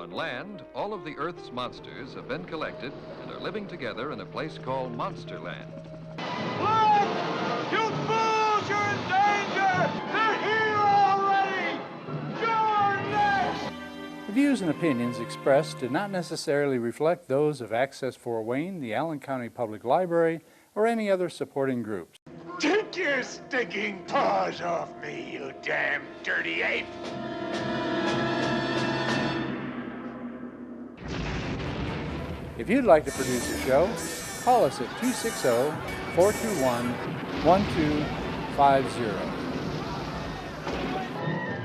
On land, all of the Earth's monsters have been collected and are living together in a place called Monsterland. Look! You fools, you're in danger! They're here already! You're next! The views and opinions expressed do not necessarily reflect those of Access Fort Wayne, the Allen County Public Library, or any other supporting groups. Take your stinking paws off me, you damn dirty ape! If you'd like to produce a show, call us at 260-421-1250.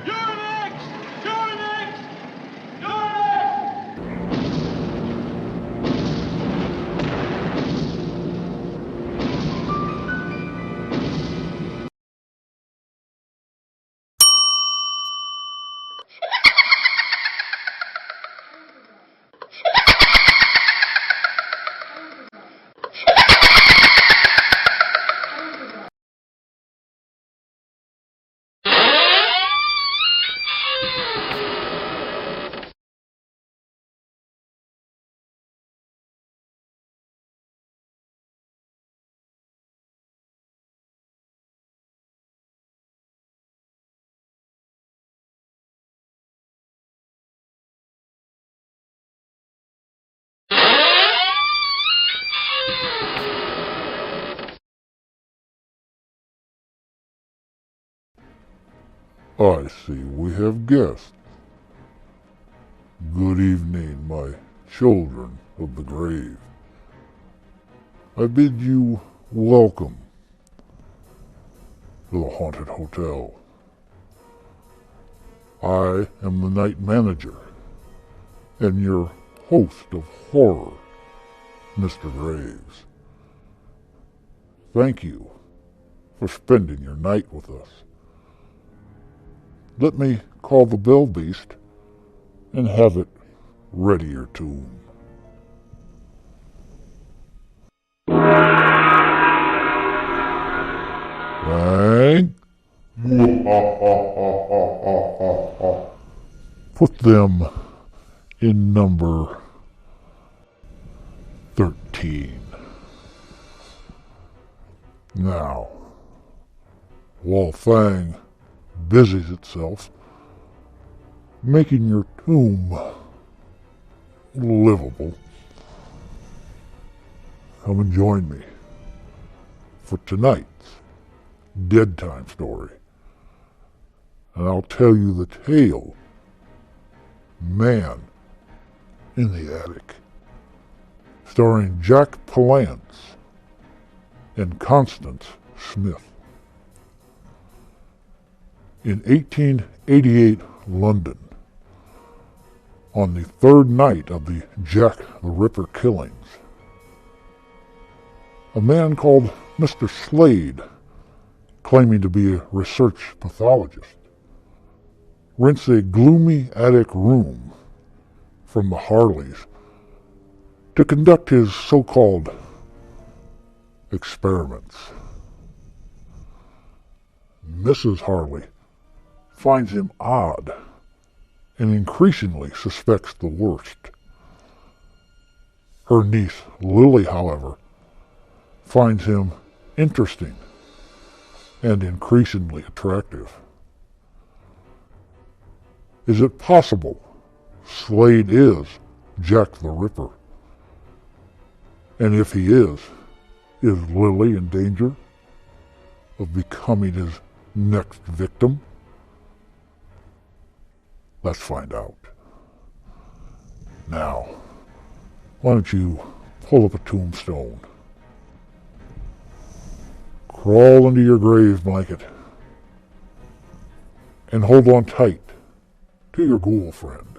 You're next! You're next! You're next! I see we have guests. Good evening, my children of the grave. I bid you welcome to the Haunted Hotel. I am the night manager and your host of horror, Mr. Graves. Thank you for spending your night with us. Let me call the bell beast and have it ready your tune. Bang! Put them in number 13. Now, while Fang busies itself making your tomb livable, come and join me for tonight's Dead Time story. And I'll tell you the tale, Man in the Attic, starring Jack Palance and Constance Smith. In 1888 London, on the third night of the Jack the Ripper killings, a man called Mr. Slade, claiming to be a research pathologist, rents a gloomy attic room from the Harleys to conduct his so-called experiments. Mrs. Harley finds him odd and increasingly suspects the worst. Her niece Lily, however, finds him interesting and increasingly attractive. Is it possible Slade is Jack the Ripper? And if he is Lily in danger of becoming his next victim? Let's find out. Now, why don't you pull up a tombstone, crawl into your grave blanket, and hold on tight to your ghoul friend.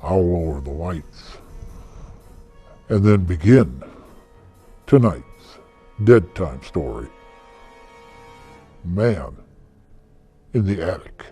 I'll lower the lights and then begin tonight's Dead Time story, Man in the Attic.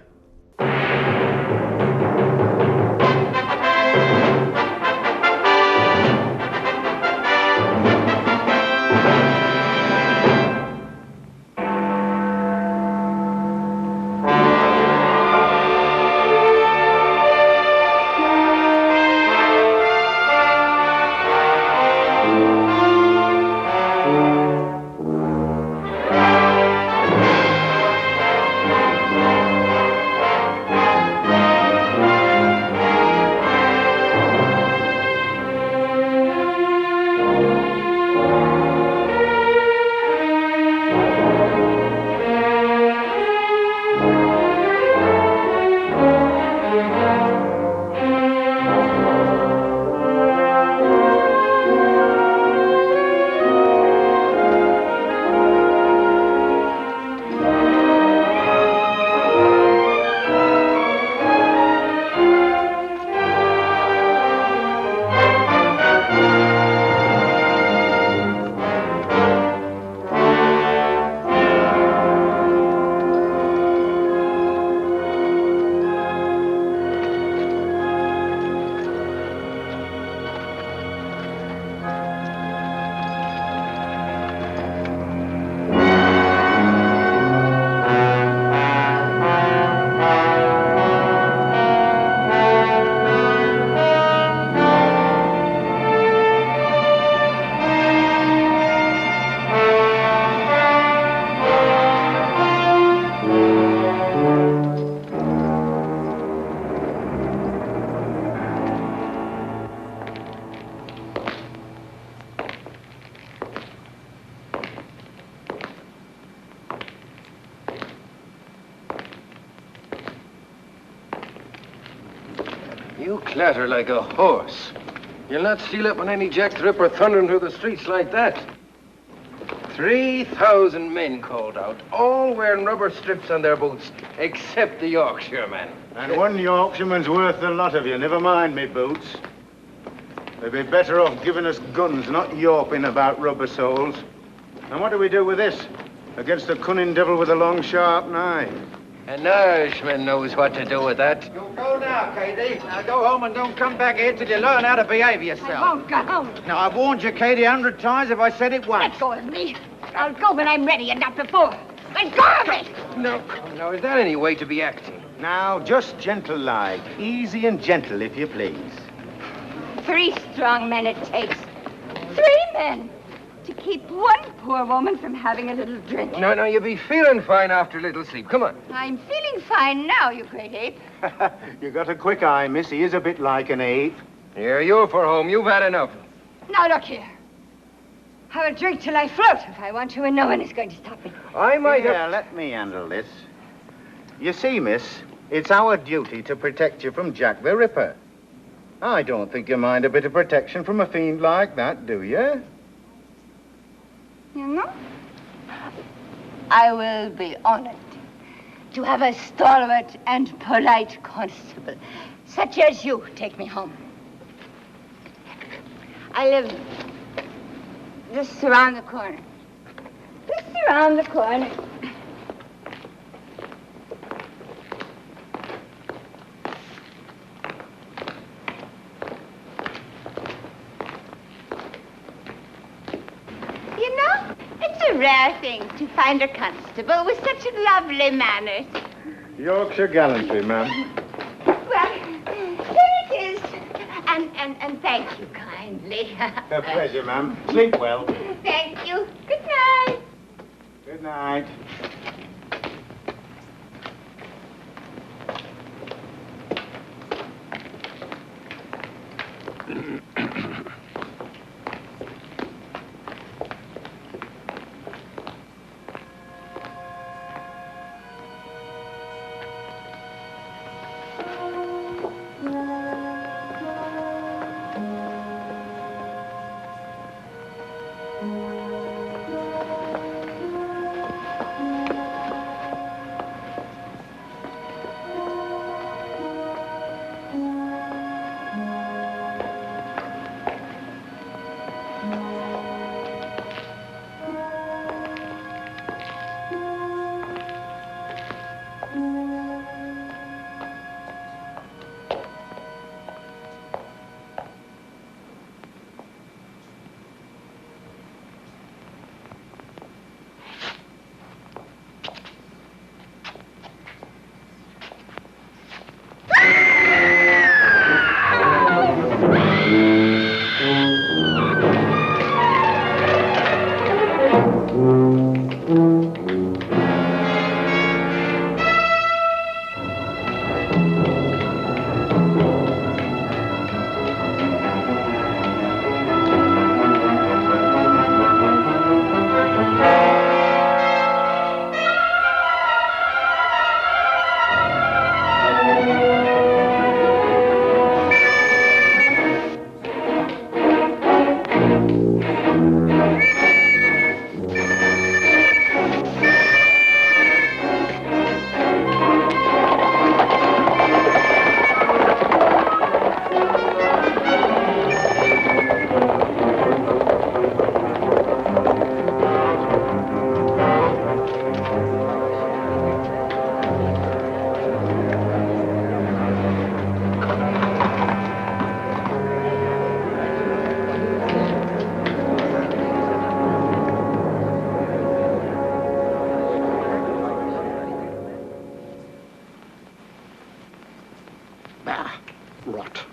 You clatter like a horse. You'll not steal up on any Jack the Ripper thundering through the streets like that. 3,000 men called out, all wearing rubber strips on their boots, except the Yorkshireman. And one Yorkshireman's worth a lot of you, never mind me boots. They'd be better off giving us guns, not yawping about rubber soles. And what do we do with this? Against a cunning devil with a long, sharp knife. An Irishman knows what to do with that. You go now, Katie. Now go home and don't come back here till you learn how to behave yourself. I won't go home. Now, I've warned you, Katie, 100 times if I said it once. Let go of me. I'll go when I'm ready and not before. Let go of me! No, now, is that any way to be acting? Now, just gentle-like. Easy and gentle, if you please. 3 strong men it takes. 3 men to keep one poor woman from having a little drink. No, you'll be feeling fine after a little sleep. Come on. I'm feeling fine now, you great ape. You got a quick eye, miss. He is a bit like an ape. Here, you're for home. You've had enough. Now, look here. I will drink till I float if I want to, and no one is going to stop me. I might Yeah, have... let me handle this. You see, miss, it's our duty to protect you from Jack the Ripper. I don't think you mind a bit of protection from a fiend like that, do you? You know, I will be honored to have a stalwart and polite constable, such as you, take me home. I live just around the corner. Just around the corner. You know, it's a rare thing to find a constable with such lovely manners. Yorkshire gallantry, ma'am. Well, here it is. And thank you kindly. A pleasure, ma'am. Sleep well. Thank you. Good night. Good night.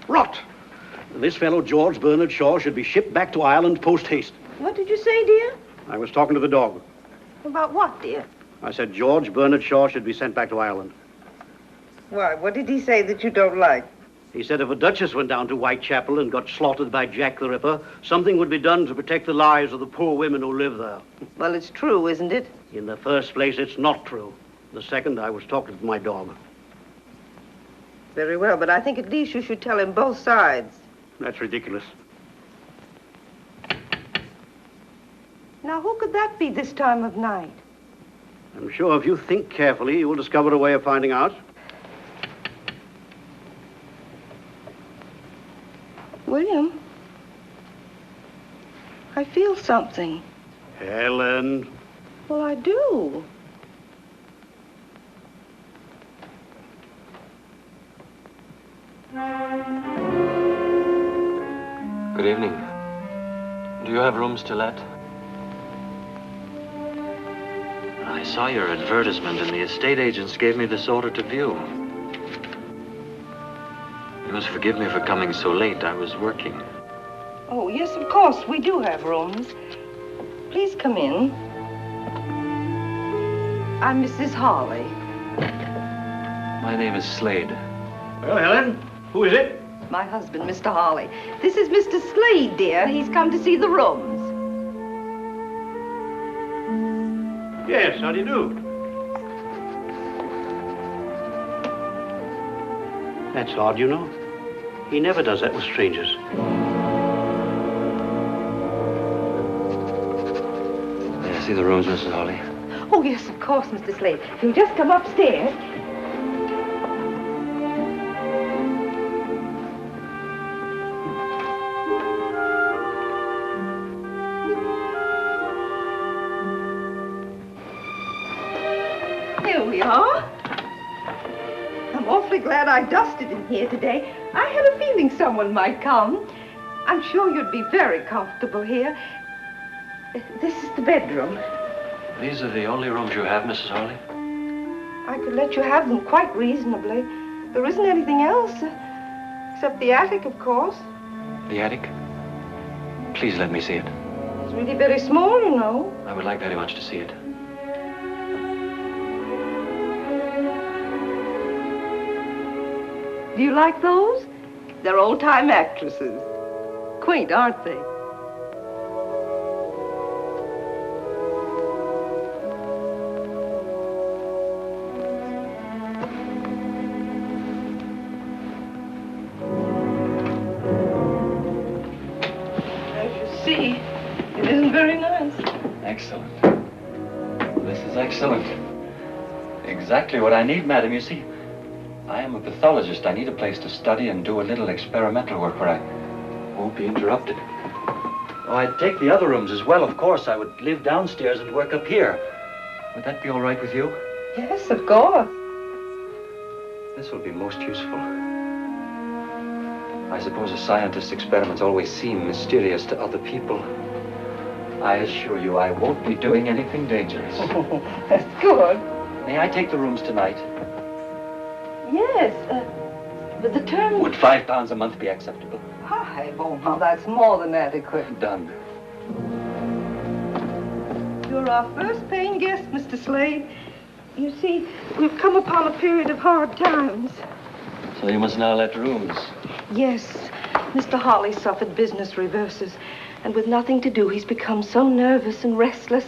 Rot. This fellow, George Bernard Shaw, should be shipped back to Ireland post-haste. What did you say, dear? I was talking to the dog. About what, dear? I said George Bernard Shaw should be sent back to Ireland. Why, what did he say that you don't like? He said if a duchess went down to Whitechapel and got slaughtered by Jack the Ripper, something would be done to protect the lives of the poor women who live there. Well, it's true, isn't it? In the first place, it's not true. The second, I was talking to my dog. Very well, but I think at least you should tell him both sides. That's ridiculous. Now, who could that be this time of night? I'm sure if you think carefully, you will discover a way of finding out. William, I feel something. Helen. Well, I do. Good evening. Do you have rooms to let? I saw your advertisement and the estate agents gave me this order to view. You must forgive me for coming so late. I was working. Oh, yes, of course, we do have rooms. Please come in. I'm Mrs. Hawley. My name is Slade. Well, Helen, who is it? My husband, Mr. Hawley. This is Mr. Slade, dear. He's come to see the rooms. Yes, how do you do? That's odd, you know. He never does that with strangers. May I see the rooms, Mrs. Hawley? Oh, yes, of course, Mr. Slade. You'll just come upstairs. Here we are. I'm awfully glad I dusted in here today. I had a feeling someone might come. I'm sure you'd be very comfortable here. This is the bedroom. These are the only rooms you have, Mrs. Hawley? I could let you have them quite reasonably. There isn't anything else, except the attic, of course. The attic? Please let me see it. It's really very small, you know. I would like very much to see it. Do you like those? They're old-time actresses. Quaint, aren't they? As you see, it isn't very nice. Excellent. This is excellent. Exactly what I need, madam. You see, I am a pathologist. I need a place to study and do a little experimental work where I won't be interrupted. Oh, I'd take the other rooms as well, of course. I would live downstairs and work up here. Would that be all right with you? Yes, of course. This will be most useful. I suppose a scientist's experiments always seem mysterious to other people. I assure you I won't be doing anything dangerous. That's good. May I take the rooms tonight? Yes, but the term... Would £5 a month be acceptable? Hi, oh, now that's more than adequate. Done. You're our first paying guest, Mr. Slade. You see, we've come upon a period of hard times. So you must now let rooms. Yes, Mr. Hawley suffered business reverses, and with nothing to do, he's become so nervous and restless.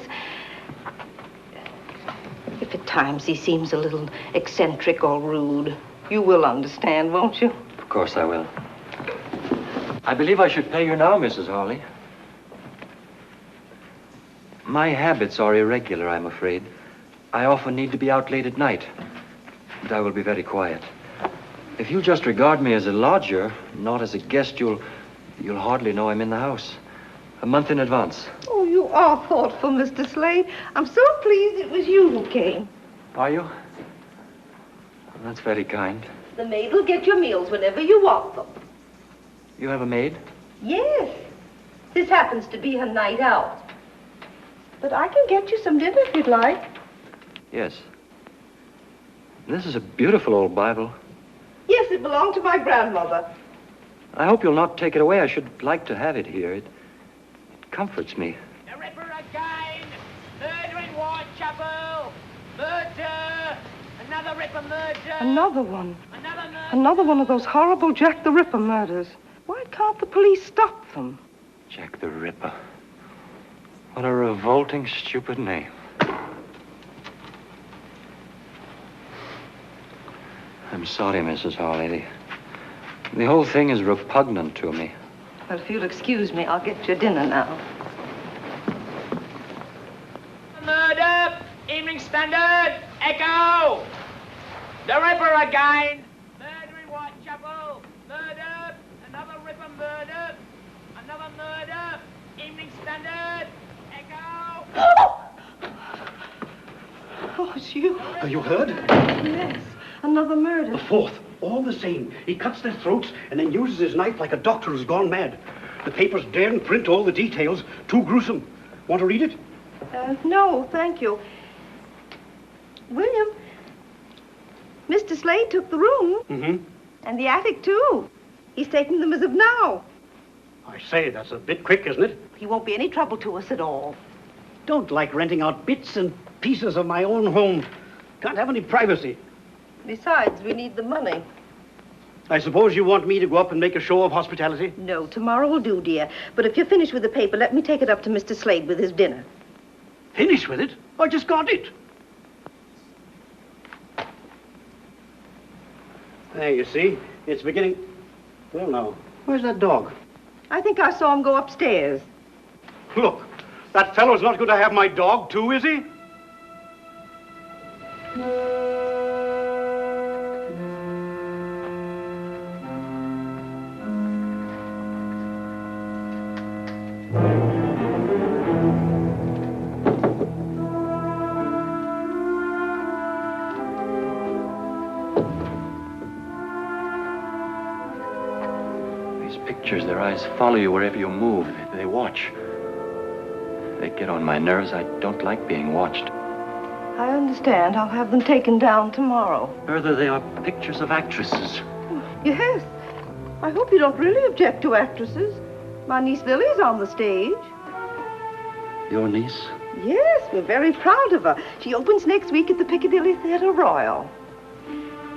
If at times he seems a little eccentric or rude, you will understand, won't you? Of course I will. I believe I should pay you now, Mrs. Hawley. My habits are irregular, I'm afraid. I often need to be out late at night, but I will be very quiet. If you just regard me as a lodger, not as a guest, you'll hardly know I'm in the house. A month in advance. Oh, you are thoughtful, Mr. Slade. I'm so pleased it was you who came. Are you? That's very kind. The maid will get your meals whenever you want them. You have a maid? Yes. This happens to be her night out. But I can get you some dinner if you'd like. Yes. This is a beautiful old Bible. Yes, it belonged to my grandmother. I hope you'll not take it away. I should like to have it here. It comforts me. The Ripper again! Murder in Whitechapel! Murder! Another Ripper murder! Another one. Another murder! Another one of those horrible Jack the Ripper murders. Why can't the police stop them? Jack the Ripper. What a revolting, stupid name. I'm sorry, Mrs. Hawley. The whole thing is repugnant to me. Well, if you'll excuse me, I'll get your dinner now. Murder! Evening Standard! Echo! The Ripper again! Murder in Whitechapel! Murder! Another Ripper murder! Another murder! Evening Standard! Echo! Oh, it's you. You heard? Yes, another murder. The fourth. All the same. He cuts their throats and then uses his knife like a doctor who's gone mad. The papers daren't print all the details. Too gruesome. Want to read it? No, thank you. William, Mr. Slade took the room. Mm-hmm. And the attic, too. He's taking them as of now. I say, that's a bit quick, isn't it? He won't be any trouble to us at all. Don't like renting out bits and pieces of my own home. Can't have any privacy. Besides, we need the money. I suppose you want me to go up and make a show of hospitality? No, tomorrow will do, dear. But if you're finished with the paper, let me take it up to Mr. Slade with his dinner. Finished with it? I just got it. There, you see, it's beginning... Well, now, where's that dog? I think I saw him go upstairs. Look, that fellow's not going to have my dog, too, is he? Their eyes follow you wherever you move. They watch. They get on my nerves. I don't like being watched. I understand. I'll have them taken down tomorrow. Further, they are pictures of actresses. Yes. I hope you don't really object to actresses. My niece Lily's on the stage. Your niece? Yes, we're very proud of her. She opens next week at the Piccadilly Theatre Royal.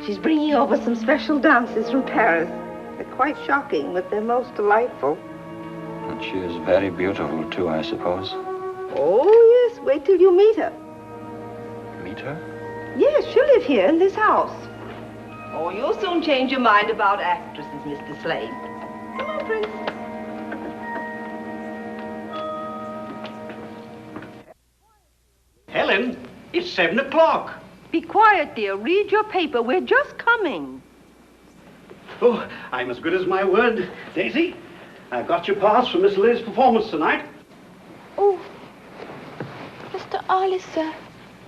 She's bringing over some special dances from Paris. They're quite shocking, but they're most delightful. And she is very beautiful, too, I suppose. Oh, yes. Wait till you meet her. Meet her? Yes, she'll live here in this house. Oh, you'll soon change your mind about actresses, Mr. Slade. Come on, Prince. Helen, it's 7 o'clock. Be quiet, dear. Read your paper. We're just coming. Oh, I'm as good as my word, Daisy. I've got your pass for Miss Liz's performance tonight. Oh, Mr. Arliss, sir,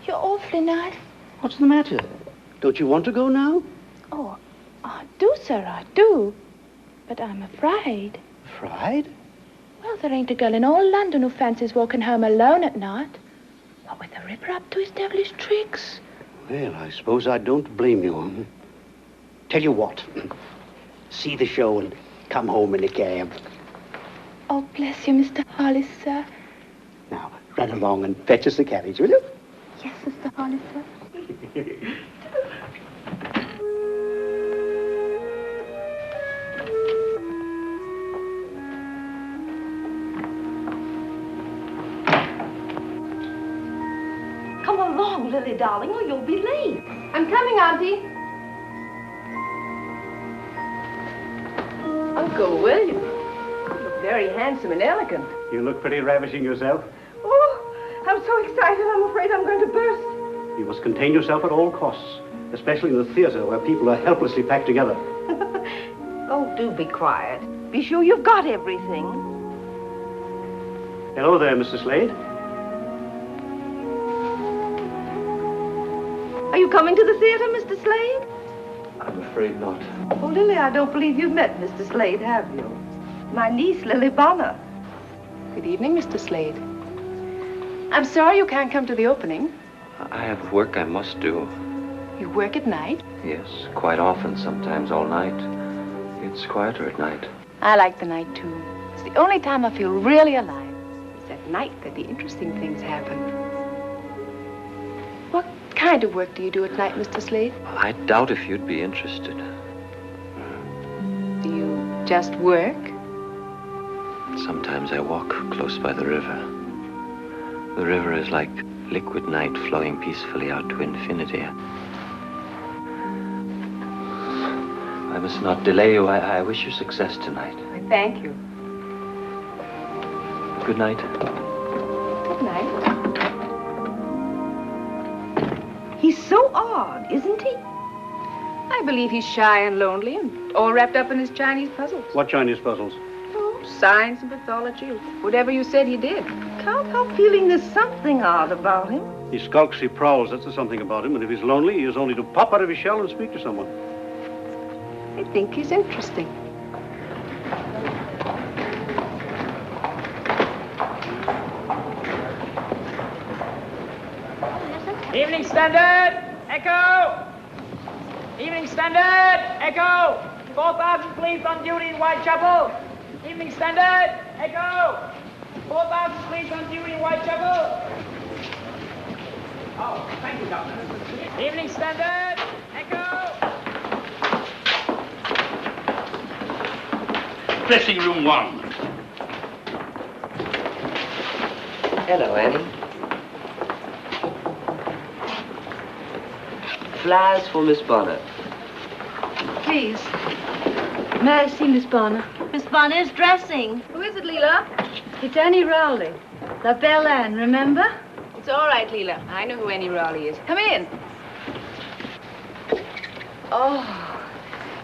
you're awfully nice. What's the matter? Don't you want to go now? Oh, I do, sir, I do. But I'm afraid. Afraid? Well, there ain't a girl in all London who fancies walking home alone at night. What with the Ripper up to his devilish tricks. Well, I suppose I don't blame you. Tell you what. See the show and come home in a cab. Oh, bless you, Mr. Hollis, sir. Now, run along and fetch us the carriage, will you? Yes, Mr. Hollis, sir. Come along, Lily, darling, or you'll be late. I'm coming, Auntie. Uncle William, you look very handsome and elegant. You look pretty ravishing yourself. Oh, I'm so excited, I'm afraid I'm going to burst. You must contain yourself at all costs, especially in the theater where people are helplessly packed together. Oh, do be quiet. Be sure you've got everything. Hello there, Mr. Slade. Are you coming to the theater, Mr. Slade? I'm afraid not. Oh, Lily, I don't believe you've met Mr. Slade, have you? My niece, Lily Bonner. Good evening, Mr. Slade. I'm sorry you can't come to the opening. I have work I must do. You work at night? Yes, quite often, sometimes all night. It's quieter at night. I like the night, too. It's the only time I feel really alive. It's at night that the interesting things happen. What kind of work do you do at night, Mr. Slade? I doubt if you'd be interested. Do you just work? Sometimes I walk close by the river. The river is like liquid night flowing peacefully out to infinity. must not delay you. I wish you success tonight. I thank you. Good night. Good night. He's so odd, isn't he? I believe he's shy and lonely and all wrapped up in his Chinese puzzles. What Chinese puzzles? Oh, science and pathology. Whatever you said he did. Can't help feeling there's something odd about him. He skulks, he prowls, that's something about him. And if he's lonely, he is only to pop out of his shell and speak to someone. I think he's interesting. Evening Standard, Echo! Evening Standard, Echo! 4,000 police on duty in Whitechapel. Evening Standard, Echo! 4,000 police on duty in Whitechapel. Oh, thank you, Doctor. Evening Standard, Echo! Dressing room 1. Hello, Annie. Flowers for Miss Bonner. Please. May I see Miss Bonner? Miss Bonner is dressing. Who is it, Leela? It's Annie Rowley. La Belle Anne, remember? It's all right, Leela. I know who Annie Rowley is. Come in. Oh,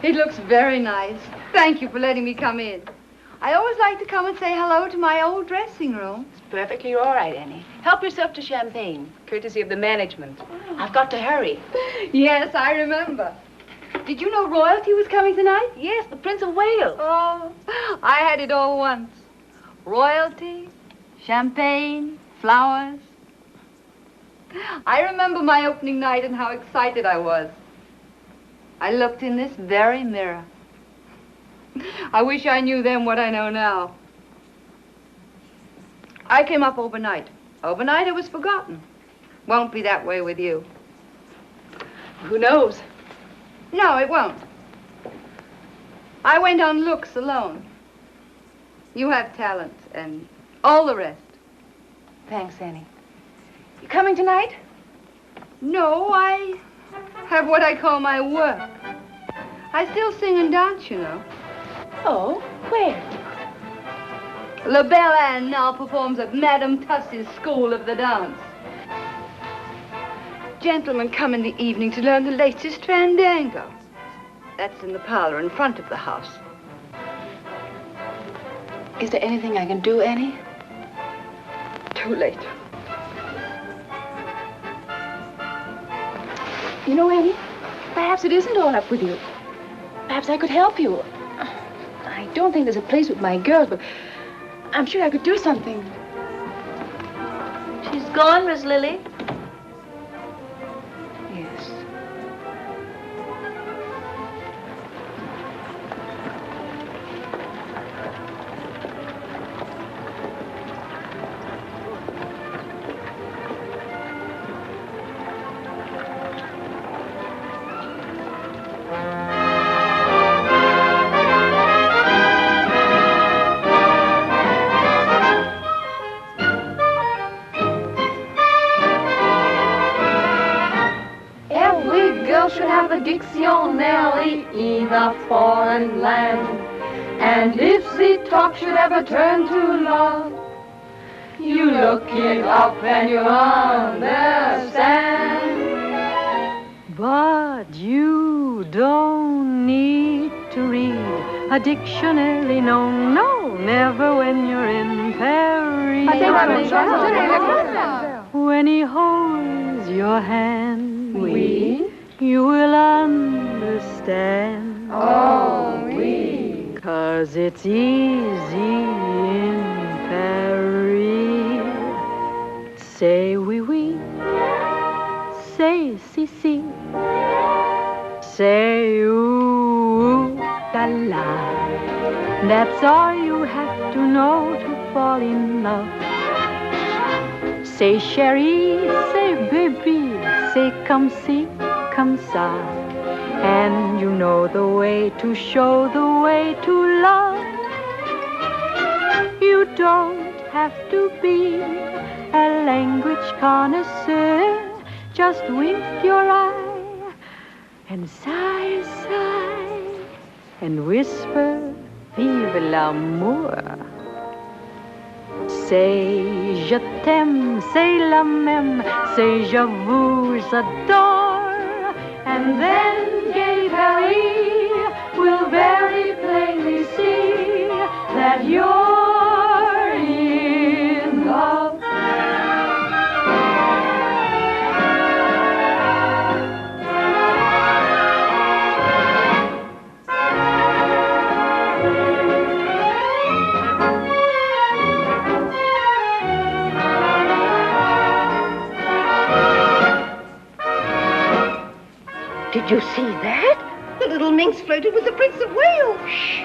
it looks very nice. Thank you for letting me come in. I always like to come and say hello to my old dressing room. It's perfectly all right, Annie. Help yourself to champagne, courtesy of the management. I've got to hurry. Yes, I remember. Did you know royalty was coming tonight? Yes, the Prince of Wales. Oh, I had it all once. Royalty, champagne, flowers. I remember my opening night and how excited I was. I looked in this very mirror. I wish I knew then what I know now. I came up overnight. Overnight it was forgotten. Won't be that way with you. Who knows? No, it won't. I went on looks alone. You have talent and all the rest. Thanks, Annie. You coming tonight? No, I have what I call my work. I still sing and dance, you know. Oh, where? La Belle Anne now performs at Madame Tussie's School of the Dance. Gentlemen come in the evening to learn the latest fandango. That's in the parlor in front of the house. Is there anything I can do, Annie? Too late. You know, Annie, perhaps it isn't all up with you. Perhaps I could help you. I don't think there's a place with my girls, but I'm sure I could do something. She's gone, Miss Lily. Yes. Dictionary in a foreign land. And if the talk should ever turn to love, you look it up and you understand. But you don't need to read a dictionary, no, no, never when you're in Paris. When he holds your hand, you will understand. Oh, oui. 'Cause it's easy in Paris. Say oui, oui. Say si, si. Say ooh, la, la. That's all you have to know to fall in love. Say chérie, say baby, say come see. Come ça, and you know the way to show the way to love. You don't have to be a language connoisseur. Just wink your eye and sigh, sigh. and whisper, vive l'amour. Say je t'aime, say la même, say je vous adore, and then gay Paris will very plainly see that you're in love. Did you see that? The little minx flirted with the Prince of Wales. Shh.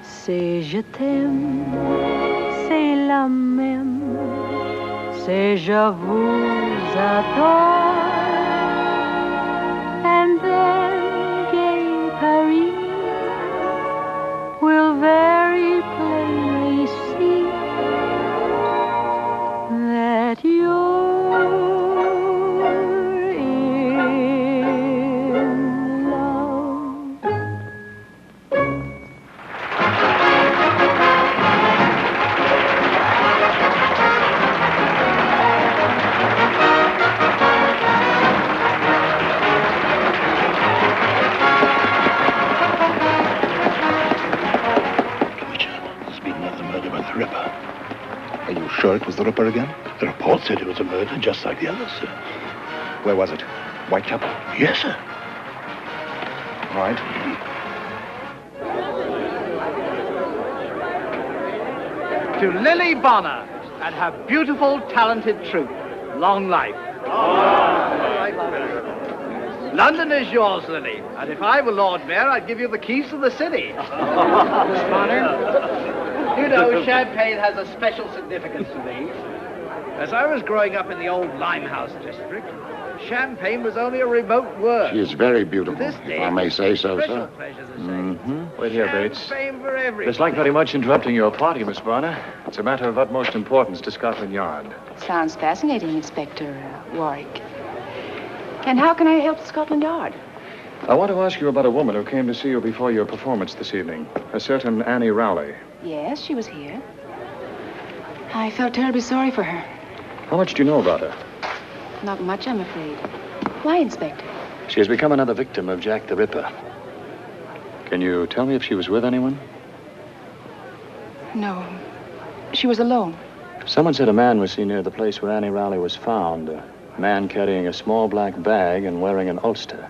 C'est je t'aime, c'est la même, c'est je vous adore, and then gay Paris will very plainly see that you're in love. Ripper. Are you sure it was the Ripper again? The report said it was a murder just like the others, sir. Where was it? Whitechapel? Yes, sir. Right. To Lily Bonner and her beautiful, talented troupe, long life. London is yours, Lily, and if I were Lord Mayor, I'd give you the keys to the city. Miss Bonner? You know, champagne has a special significance to me. As I was growing up in the old Limehouse district, champagne was only a remote word. She is very beautiful, To this if day, I may say so, special sir. pleasure to say. Mm-hmm. Wait here, Bates. Champagne for everyone. It's like very much interrupting your party, Miss Bonner. It's a matter of utmost importance to Scotland Yard. Sounds fascinating, Inspector Warwick. And how can I help Scotland Yard? I want to ask you about a woman who came to see you before your performance this evening, a certain Annie Rowley. Yes, she was here. I felt terribly sorry for her. How much do you know about her? Not much, I'm afraid. Why, Inspector? She has become another victim of Jack the Ripper. Can you tell me if she was with anyone? No. She was alone. Someone said a man was seen near the place where Annie Rowley was found. A man carrying a small black bag and wearing an ulster.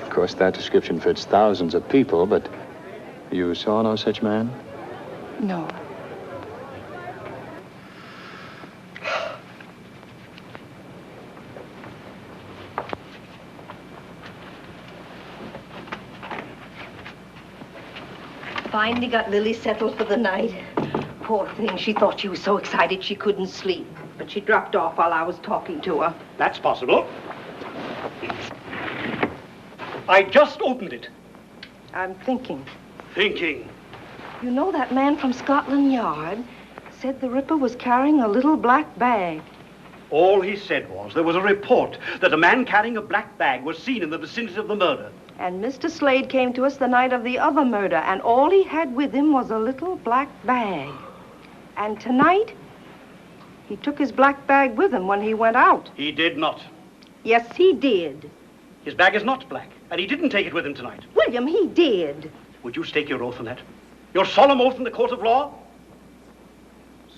Of course, that description fits thousands of people, but you saw no such man? No. Finally got Lily settled for the night. Poor thing, she thought she was so excited she couldn't sleep. But she dropped off while I was talking to her. That's possible. I just opened it. I'm thinking. Thinking. You know that man from Scotland Yard said the Ripper was carrying a little black bag. All he said was there was a report that a man carrying a black bag was seen in the vicinity of the murder. And Mr. Slade came to us the night of the other murder, and all he had with him was a little black bag. And tonight, he took his black bag with him when he went out. He did not. Yes, he did. His bag is not black, and he didn't take it with him tonight. William, he did. Would you stake your oath on that? Your solemn oath in the court of law?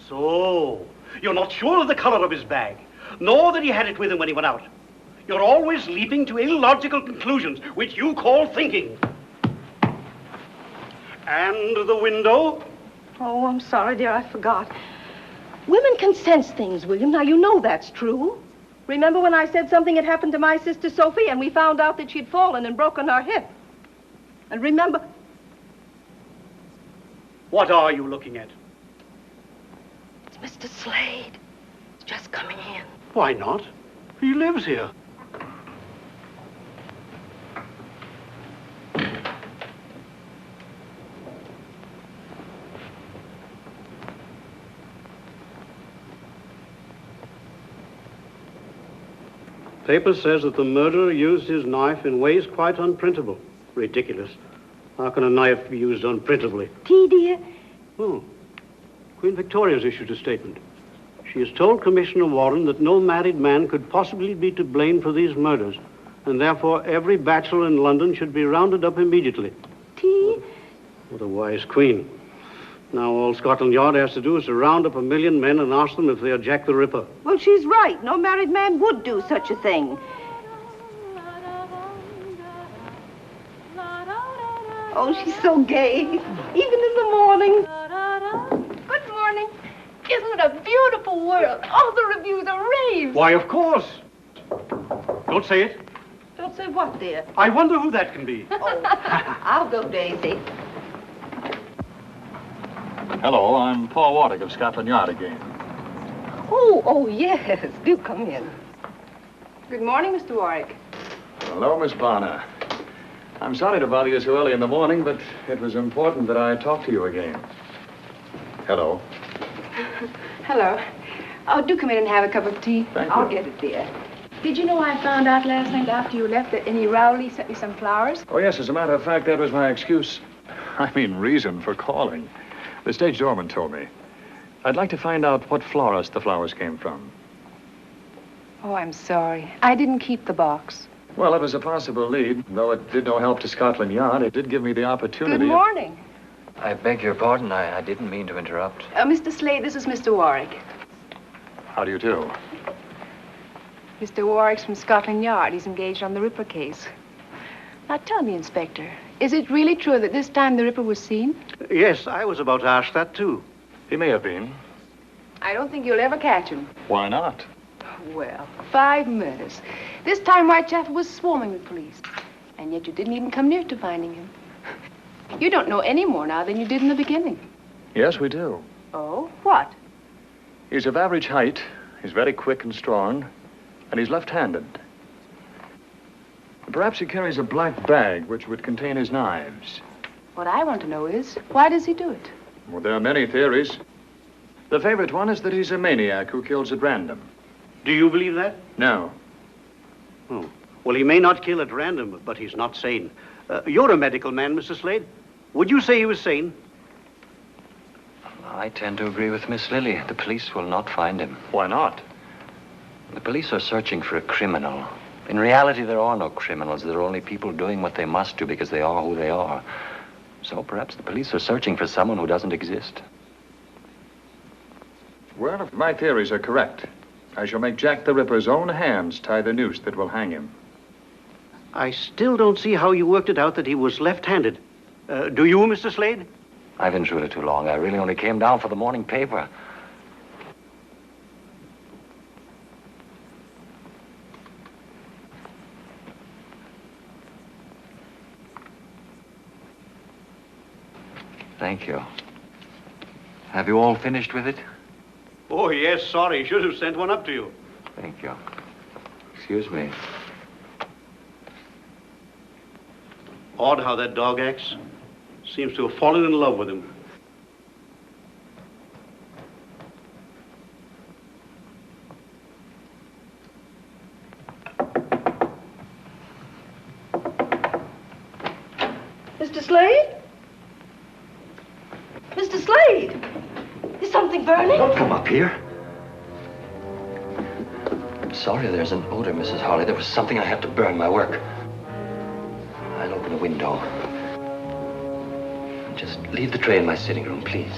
So, you're not sure of the color of his bag, nor that he had it with him when he went out. You're always leaping to illogical conclusions, which you call thinking. And the window? Oh, I'm sorry, dear, I forgot. Women can sense things, William. Now, you know that's true. Remember when I said something had happened to my sister Sophie and we found out that she'd fallen and broken her hip? And remember... What are you looking at? It's Mr. Slade. He's just coming in. Why not? He lives here. Paper says that the murderer used his knife in ways quite unprintable. Ridiculous. How can a knife be used unprintably? Tea, dear? Oh. Queen Victoria's issued a statement. She has told Commissioner Warren that no married man could possibly be to blame for these murders, and therefore every bachelor in London should be rounded up immediately. Tea? What a wise queen. Now all Scotland Yard has to do is to round up 1 million men and ask them if they are Jack the Ripper. Well, she's right. No married man would do such a thing. Oh, she's so gay, even in the morning. Good morning. Isn't it a beautiful world? All the reviews are raves. Why, of course. Don't say it. Don't say what, dear? I wonder who that can be. Oh, I'll go, Daisy. Hello, I'm Paul Warwick of Scotland Yard again. Oh, yes. Do come in. Good morning, Mr. Warwick. Hello, Miss Bonner. I'm sorry to bother you so early in the morning, but it was important that I talk to you again. Hello. Hello. Oh, do come in and have a cup of tea. Thank I'll you. get it, dear. Did you know I found out last night after you left that Annie Rowley sent me some flowers? Oh, yes, as a matter of fact, that was my excuse. I mean, reason for calling. The stage doorman told me. I'd like to find out what florist the flowers came from. Oh, I'm sorry. I didn't keep the box. Well, it was a possible lead. Though it did no help to Scotland Yard, it did give me the opportunity. Good morning. I beg your pardon. I didn't mean to interrupt. Mr. Slade, this is Mr. Warwick. How do you do? Mr. Warwick's from Scotland Yard. He's engaged on the Ripper case. Now, tell me, Inspector, is it really true that this time the Ripper was seen? Yes, I was about to ask that, too. He may have been. I don't think you'll ever catch him. Why not? Well, 5 murders. This time Whitechapel was swarming with police. And yet you didn't even come near to finding him. You don't know any more now than you did in the beginning. Yes, we do. Oh? What? He's of average height, he's very quick and strong, and he's left-handed. Perhaps he carries a black bag which would contain his knives. What I want to know is, why does he do it? Well, there are many theories. The favorite one is that he's a maniac who kills at random. Do you believe that? No. Oh. Well, he may not kill at random, but he's not sane. You're a medical man, Mr. Slade. Would you say he was sane? I tend to agree with Miss Lily. The police will not find him. Why not? The police are searching for a criminal. In reality, there are no criminals. There are only people doing what they must do because they are who they are. So perhaps the police are searching for someone who doesn't exist. Well, if my theories are correct, I shall make Jack the Ripper's own hands tie the noose that will hang him. I still don't see how you worked it out that he was left-handed. Do you, Mr. Slade? I've been through it too long. I really only came down for the morning paper. Thank you. Have you all finished with it? Oh, yes, sorry. Should have sent one up to you. Thank you. Excuse me. Odd how that dog acts. Seems to have fallen in love with him. Mr. Slade? Mr. Slade! Is something burning? Don't come up here. I'm sorry there's an odor, Mrs. Harley. There was something I had to burn, my work. I'll open a window. Just leave the tray in my sitting room, please.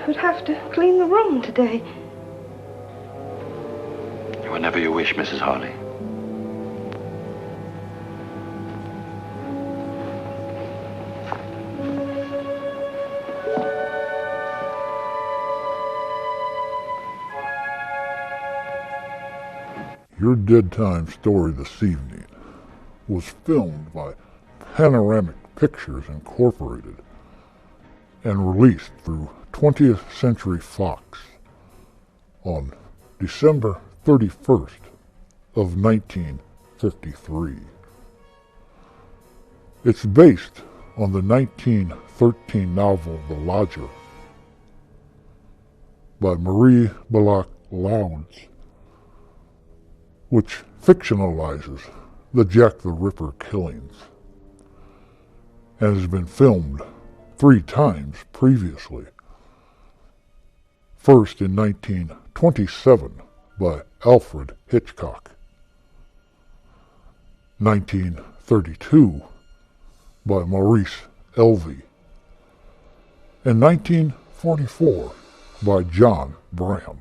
would have to clean the room today. Whenever you wish, Mrs. Harley. Your Dead Time story this evening was filmed by Panoramic Pictures Incorporated and released through 20th Century Fox on December 31st of 1953. It's based on the 1913 novel The Lodger by Marie Belloc Lowndes, which fictionalizes the Jack the Ripper killings and has been filmed 3 times previously. First in 1927 by Alfred Hitchcock, 1932 by Maurice Elvey, and 1944 by John Bram.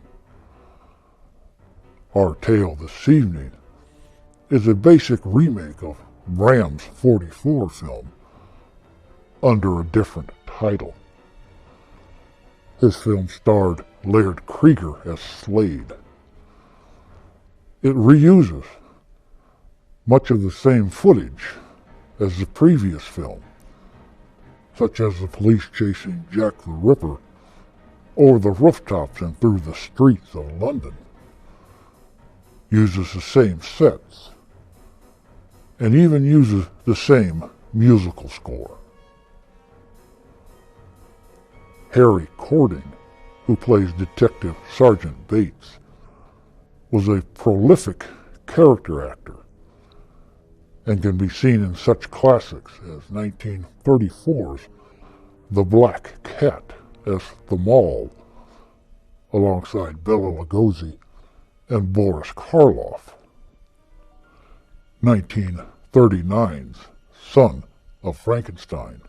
Our tale this evening is a basic remake of Bram's 44 film under a different title. His film starred Laird Krieger as Slade. It reuses much of the same footage as the previous film, such as the police chasing Jack the Ripper over the rooftops and through the streets of London, uses the same sets, and even uses the same musical score. Harry Cording, who plays Detective Sergeant Bates, was a prolific character actor and can be seen in such classics as 1934's The Black Cat as the Mall, alongside Bela Lugosi and Boris Karloff, 1939's Son of Frankenstein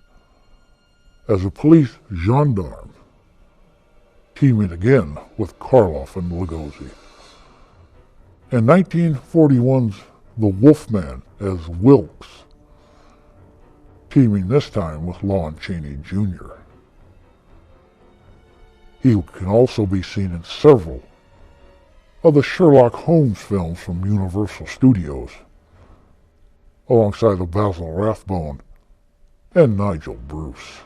as a police gendarme, teaming again with Karloff and Lugosi, and 1941's The Wolfman as Wilkes, teaming this time with Lon Chaney Jr. He can also be seen in several of the Sherlock Holmes films from Universal Studios, alongside of Basil Rathbone and Nigel Bruce.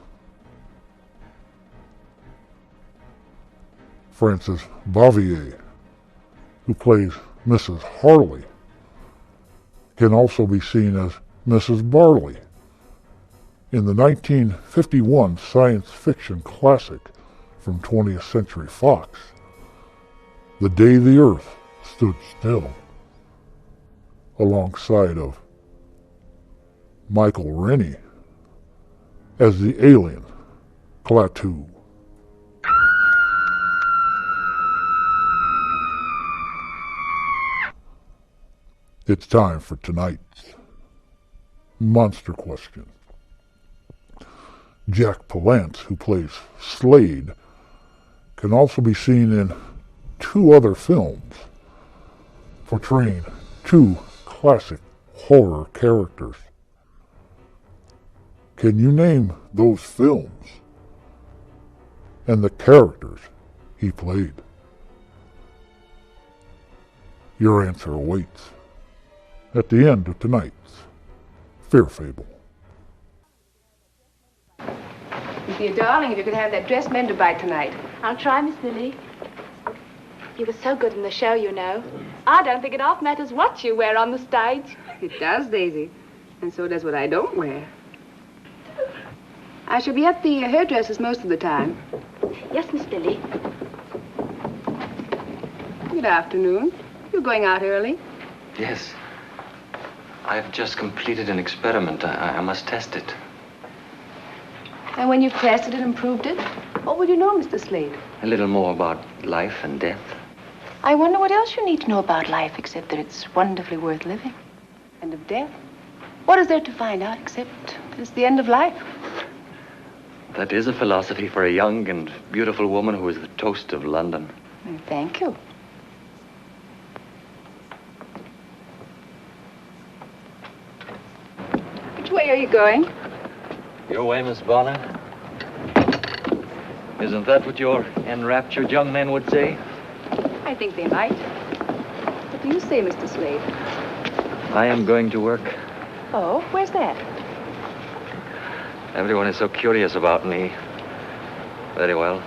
Frances Bavier, who plays Mrs. Harley, can also be seen as Mrs. Barley in the 1951 science fiction classic from 20th Century Fox, The Day the Earth Stood Still, alongside of Michael Rennie as the alien Klaatu. It's time for tonight's monster question. Jack Palance, who plays Slade, can also be seen in 2 other films portraying 2 classic horror characters. Can you name those films and the characters he played? Your answer awaits at the end of tonight's Fear Fable. It'd be a darling if you could have that dress mended by tonight. I'll try, Miss Lily. You were so good in the show, you know. I don't think it half matters what you wear on the stage. It does, Daisy. And so does what I don't wear. I shall be at the hairdresser's most of the time. Yes, Miss Lily. Good afternoon. You're going out early? Yes. I've just completed an experiment. I must test it. And when you've tested it and proved it, what will you know, Mr. Slade? A little more about life and death. I wonder what else you need to know about life except that it's wonderfully worth living. And of death? What is there to find out except that it's the end of life? That is a philosophy for a young and beautiful woman who is the toast of London. Thank you. Which way are you going? Your way, Miss Bonner? Isn't that what your enraptured young men would say? I think they might. What do you say, Mr. Slade? I am going to work. Oh, where's that? Everyone is so curious about me. Very well.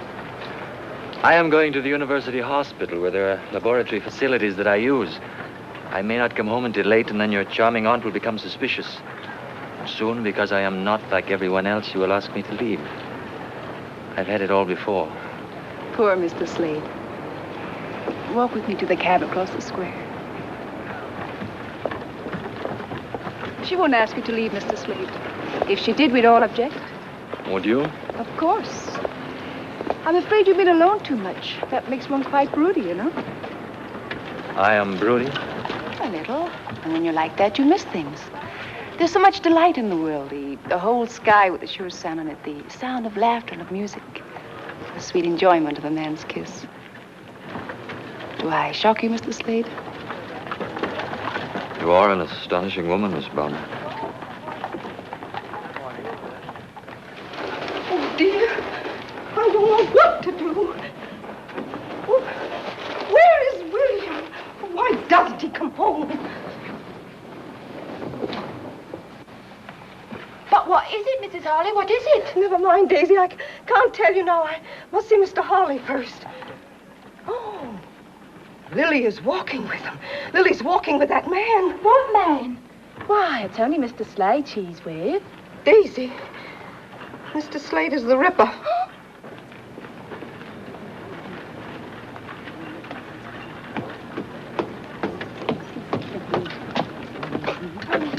I am going to the University Hospital where there are laboratory facilities that I use. I may not come home until late, and then your charming aunt will become suspicious. Soon, because I am not like everyone else, you will ask me to leave. I've had it all before. Poor Mr. Slade. Walk with me to the cab across the square. She won't ask you to leave, Mr. Slade. If she did, we'd all object. Would you? Of course. I'm afraid you've been alone too much. That makes one quite broody, you know. I am broody? A little. And when you're like that, you miss things. There's so much delight in the world. The whole sky with the sure sun on it. The sound of laughter and of music. The sweet enjoyment of a man's kiss. Do I shock you, Mr. Slade? You are an astonishing woman, Miss Bonner. Oh, dear. I don't know what to do. Oh, where is William? Why doesn't he come home? But what is it, Mrs. Harley? What is it? Never mind, Daisy. I can't tell you now. I must see Mr. Harley first. Oh, Lily is walking with him. Lily's walking with that man. What man? Why, it's only Mr. Slade she's with. Daisy, Mr. Slade is the Ripper. Oh,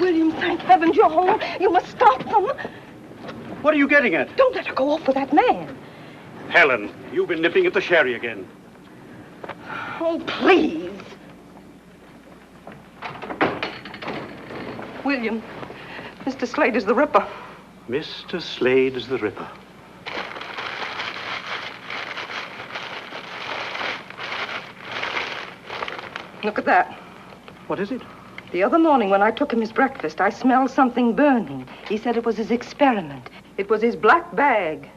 William, thank heavens you're home. You must stop them. What are you getting at? Don't let her go off with that man. Helen, you've been nipping at the sherry again. Oh, please. William, Mr. Slade is the Ripper. Mr. Slade is the Ripper. Look at that. What is it? The other morning when I took him his breakfast, I smelled something burning. He said it was his experiment. It was his black bag.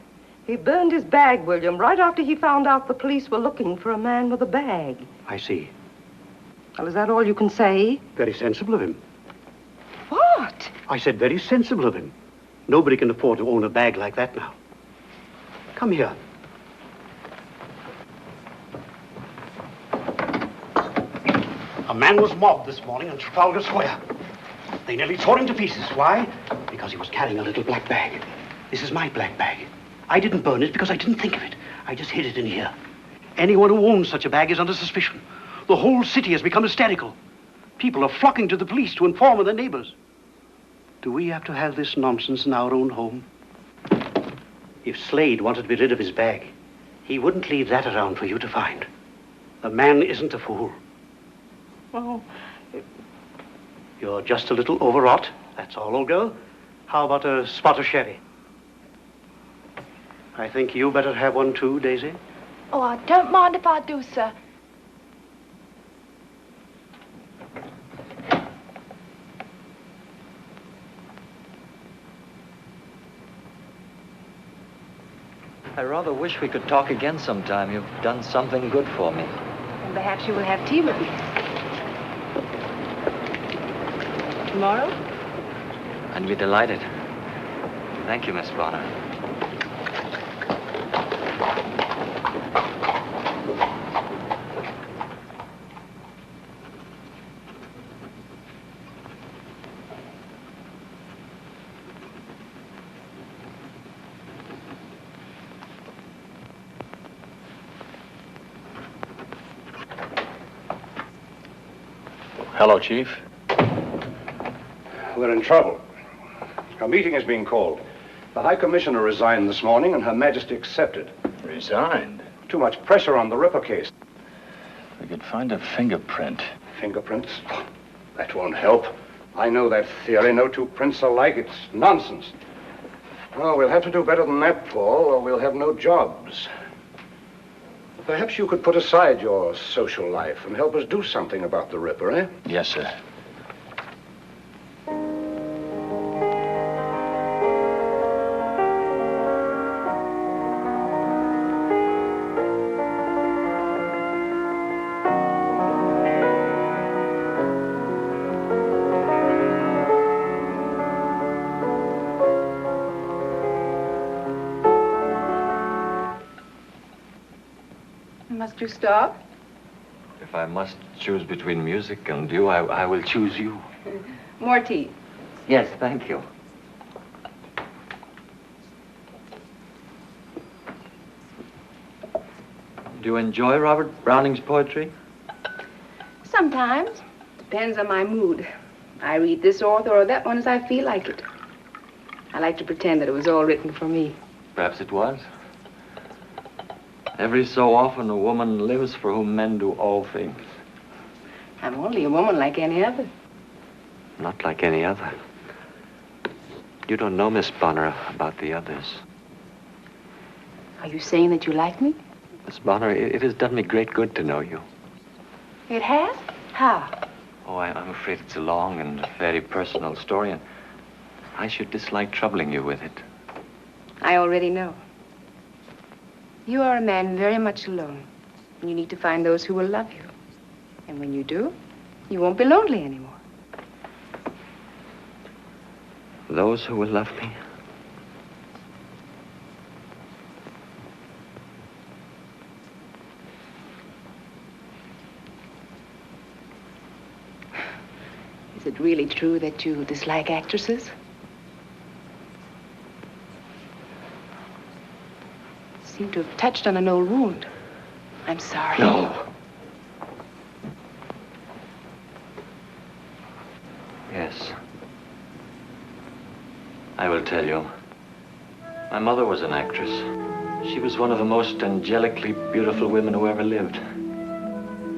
He burned his bag, William, right after he found out the police were looking for a man with a bag. I see. Well, is that all you can say? Very sensible of him. What? I said very sensible of him. Nobody can afford to own a bag like that now. Come here. A man was mobbed this morning on Trafalgar Square. They nearly tore him to pieces. Why? Because he was carrying a little black bag. This is my black bag. I didn't burn it because I didn't think of it. I just hid it in here. Anyone who owns such a bag is under suspicion. The whole city has become hysterical. People are flocking to the police to inform their neighbors. Do we have to have this nonsense in our own home? If Slade wanted to be rid of his bag, he wouldn't leave that around for you to find. The man isn't a fool. Well, You're just a little overwrought. That's all, old girl. How about a spot of sherry? I think you better have one too, Daisy. Oh, I don't mind if I do, sir. I rather wish we could talk again sometime. You've done something good for me. And perhaps you will have tea with me. Tomorrow? I'd be delighted. Thank you, Miss Bonner. Hello, Chief. We're in trouble. A meeting is being called. The High Commissioner resigned this morning, and Her Majesty accepted. Resigned? Too much pressure on the Ripper case. We could find a fingerprint. Fingerprints? That won't help. I know that theory. No two prints are alike. It's nonsense. Oh, we'll have to do better than that, Paul, or we'll have no jobs. Perhaps you could put aside your social life and help us do something about the Ripper, eh? Yes, sir. Must you stop? If I must choose between music and you, I will choose you. More tea. Yes, thank you. Do you enjoy Robert Browning's poetry? Sometimes. Depends on my mood. I read this author or that one as I feel like it. I like to pretend that it was all written for me. Perhaps it was. Every so often, a woman lives for whom men do all things. I'm only a woman like any other. Not like any other. You don't know, Miss Bonner, about the others. Are you saying that you like me? Miss Bonner, it has done me great good to know you. It has? How? Oh, I'm afraid it's a long and very personal story, and I should dislike troubling you with it. I already know. You are a man very much alone. And you need to find those who will love you. And when you do, you won't be lonely anymore. Those who will love me? Is it really true that you dislike actresses? Seem to have touched on an old wound. I'm sorry. No. Yes. I will tell you. My mother was an actress. She was one of the most angelically beautiful women who ever lived.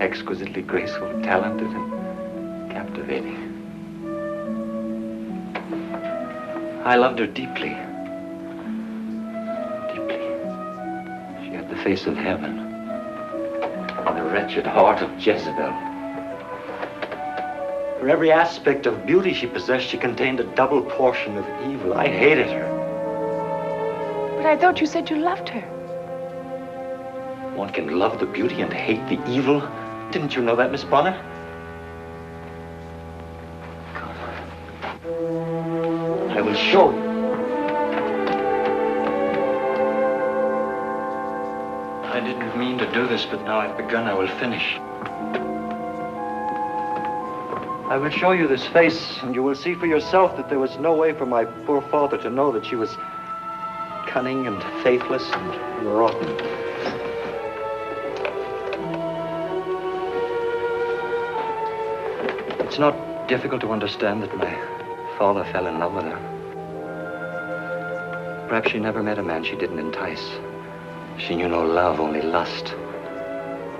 Exquisitely graceful, talented, and captivating. I loved her deeply. The face of heaven and the wretched heart of Jezebel. For every aspect of beauty she possessed, she contained a double portion of evil. I hated her. But I thought you said you loved her. One can love the beauty and hate the evil. Didn't you know that, Miss Bonner? Come. I will show you. I didn't mean to do this, but now I've begun, I will finish. I will show you this face, and you will see for yourself that there was no way for my poor father to know that she was cunning and faithless and rotten. It's not difficult to understand that my father fell in love with her. Perhaps she never met a man she didn't entice. She knew no love, only lust.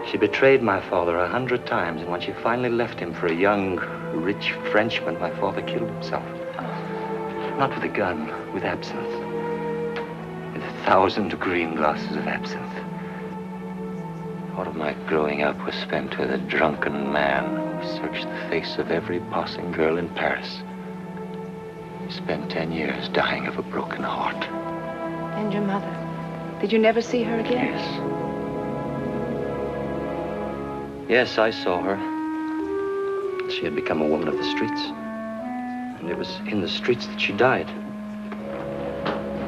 She betrayed my father 100 times, and when she finally left him for a young, rich Frenchman, my father killed himself. Not with a gun, with absinthe. With 1,000 green glasses of absinthe. Part of my growing up was spent with a drunken man who searched the face of every passing girl in Paris. He spent 10 years dying of a broken heart. And your mother? Did you never see her again? Yes. Yes, I saw her. She had become a woman of the streets. And it was in the streets that she died.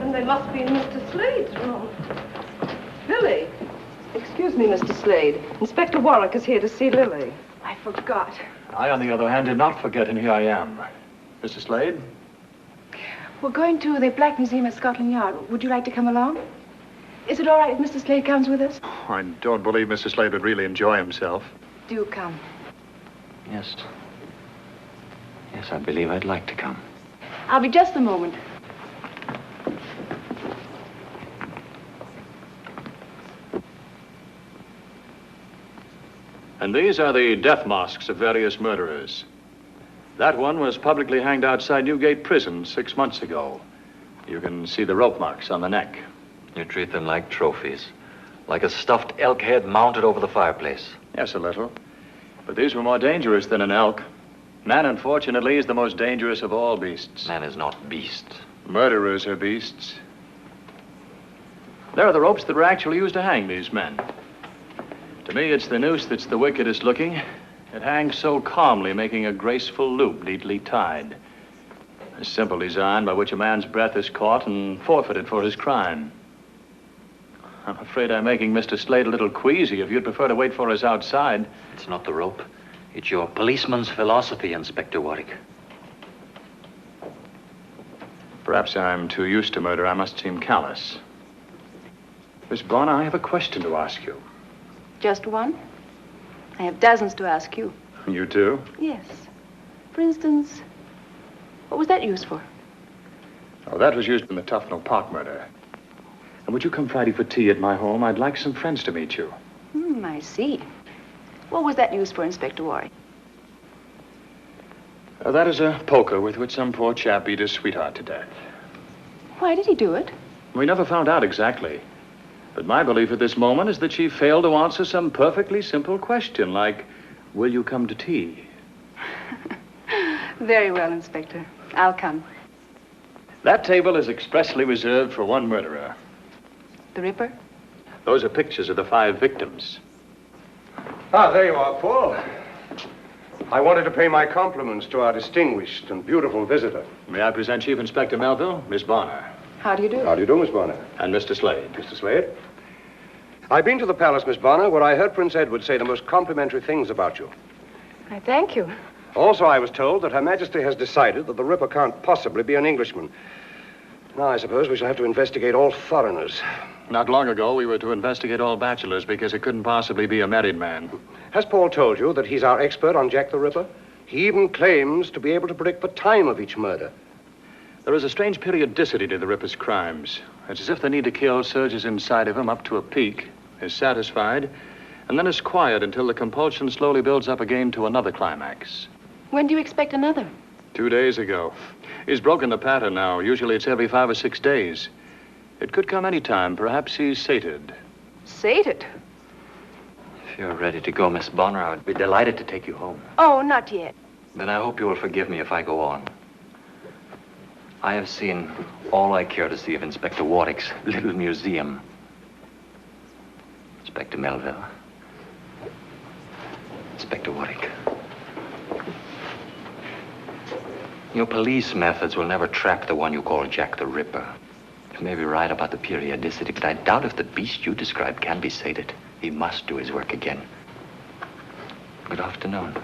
And they must be in Mr. Slade's room. Lily. Excuse me, Mr. Slade. Inspector Warwick is here to see Lily. I forgot. I, on the other hand, did not forget, and here I am. Mr. Slade? We're going to the Black Museum at Scotland Yard. Would you like to come along? Is it all right if Mr. Slade comes with us? I don't believe Mr. Slade would really enjoy himself. Do come. Yes. Yes, I believe I'd like to come. I'll be just a moment. And these are the death masks of various murderers. That one was publicly hanged outside Newgate Prison 6 months ago. You can see the rope marks on the neck. You treat them like trophies. Like a stuffed elk head mounted over the fireplace. Yes, a little. But these were more dangerous than an elk. Man, unfortunately, is the most dangerous of all beasts. Man is not beast. Murderers are beasts. There are the ropes that were actually used to hang these men. To me, it's the noose that's the wickedest looking. It hangs so calmly, making a graceful loop neatly tied. A simple design by which a man's breath is caught and forfeited for his crime. I'm afraid I'm making Mr. Slade a little queasy. If you'd prefer to wait for us outside. It's not the rope. It's your policeman's philosophy, Inspector Warwick. Perhaps I'm too used to murder. I must seem callous. Miss Bonner, I have a question to ask you. Just one? I have dozens to ask you. You too? Yes. For instance, what was that used for? Oh, that was used in the Tufnell Park murder. And would you come Friday for tea at my home? I'd like some friends to meet you. I see. What was that used for, Inspector Warwick? That is a poker with which some poor chap beat his sweetheart to death. Why did he do it? We never found out exactly. But my belief at this moment is that she failed to answer some perfectly simple question, like, will you come to tea? Very well, Inspector. I'll come. That table is expressly reserved for one murderer. The Ripper? Those are pictures of the 5 victims. Ah, there you are, Paul. I wanted to pay my compliments to our distinguished and beautiful visitor. May I present Chief Inspector Melville, Miss Bonner. How do you do? How do you do, Miss Bonner? And Mr. Slade. Mr. Slade? I've been to the palace, Miss Bonner, where I heard Prince Edward say the most complimentary things about you. I thank you. Also, I was told that Her Majesty has decided that the Ripper can't possibly be an Englishman. Now, I suppose we shall have to investigate all foreigners. Not long ago, we were to investigate all bachelors because it couldn't possibly be a married man. Has Paul told you that he's our expert on Jack the Ripper? He even claims to be able to predict the time of each murder. There is a strange periodicity to the Ripper's crimes. It's as if the need to kill surges inside of him up to a peak, is satisfied, and then is quiet until the compulsion slowly builds up again to another climax. When do you expect another? 2 days ago. He's broken the pattern now. Usually it's every 5 or 6 days. It could come any time. Perhaps he's sated. Sated? If you're ready to go, Miss Bonner, I would be delighted to take you home. Oh, not yet. Then I hope you will forgive me if I go on. I have seen all I care to see of Inspector Warwick's little museum. Inspector Melville. Inspector Warwick. Your police methods will never trap the one you call Jack the Ripper. You may be right about the periodicity, but I doubt if the beast you described can be sated. He must do his work again. Good afternoon.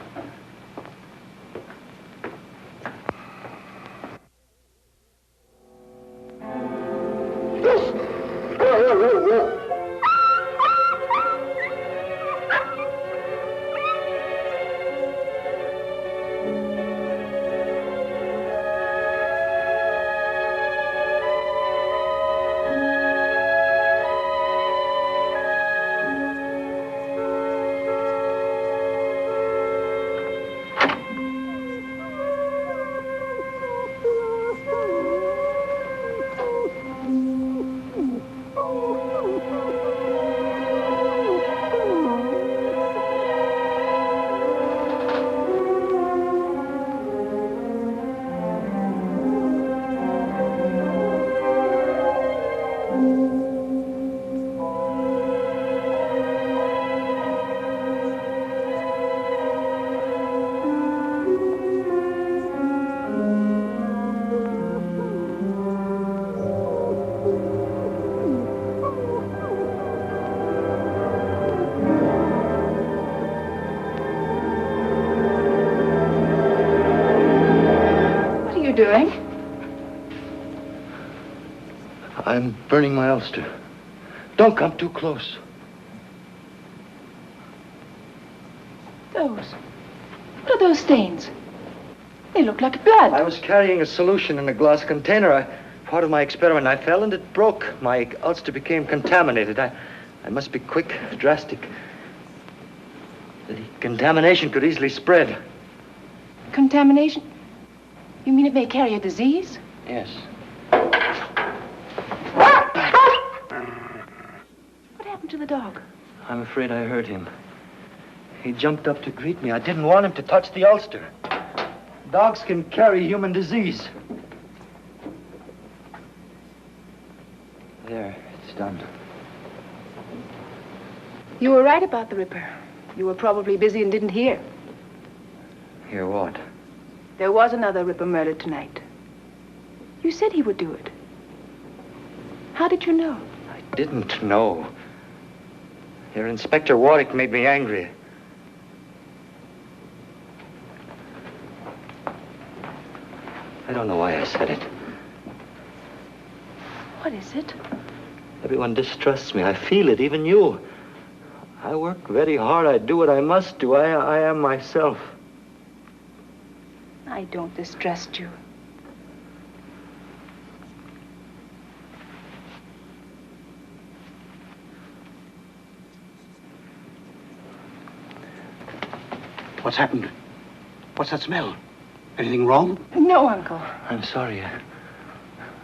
Doing? I'm burning my ulster. Don't come too close. What are those stains? They look like blood. I was carrying a solution in a glass container. Part of my experiment, I fell and it broke. My ulster became contaminated. I must be quick, drastic. The contamination could easily spread. Contamination? You mean it may carry a disease? Yes. the dog? I'm afraid I hurt him. He jumped up to greet me. I didn't want him to touch the ulster. Dogs can carry human disease. There, it's done. You were right about the Ripper. You were probably busy and didn't hear. Hear what? There was another Ripper murdered tonight. You said he would do it. How did you know? I didn't know. Your Inspector Warwick made me angry. I don't know why I said it. What is it? Everyone distrusts me. I feel it, even you. I work very hard. I do what I must do. I am myself. I don't distrust you. What's happened? What's that smell? Anything wrong? No, Uncle. I'm sorry.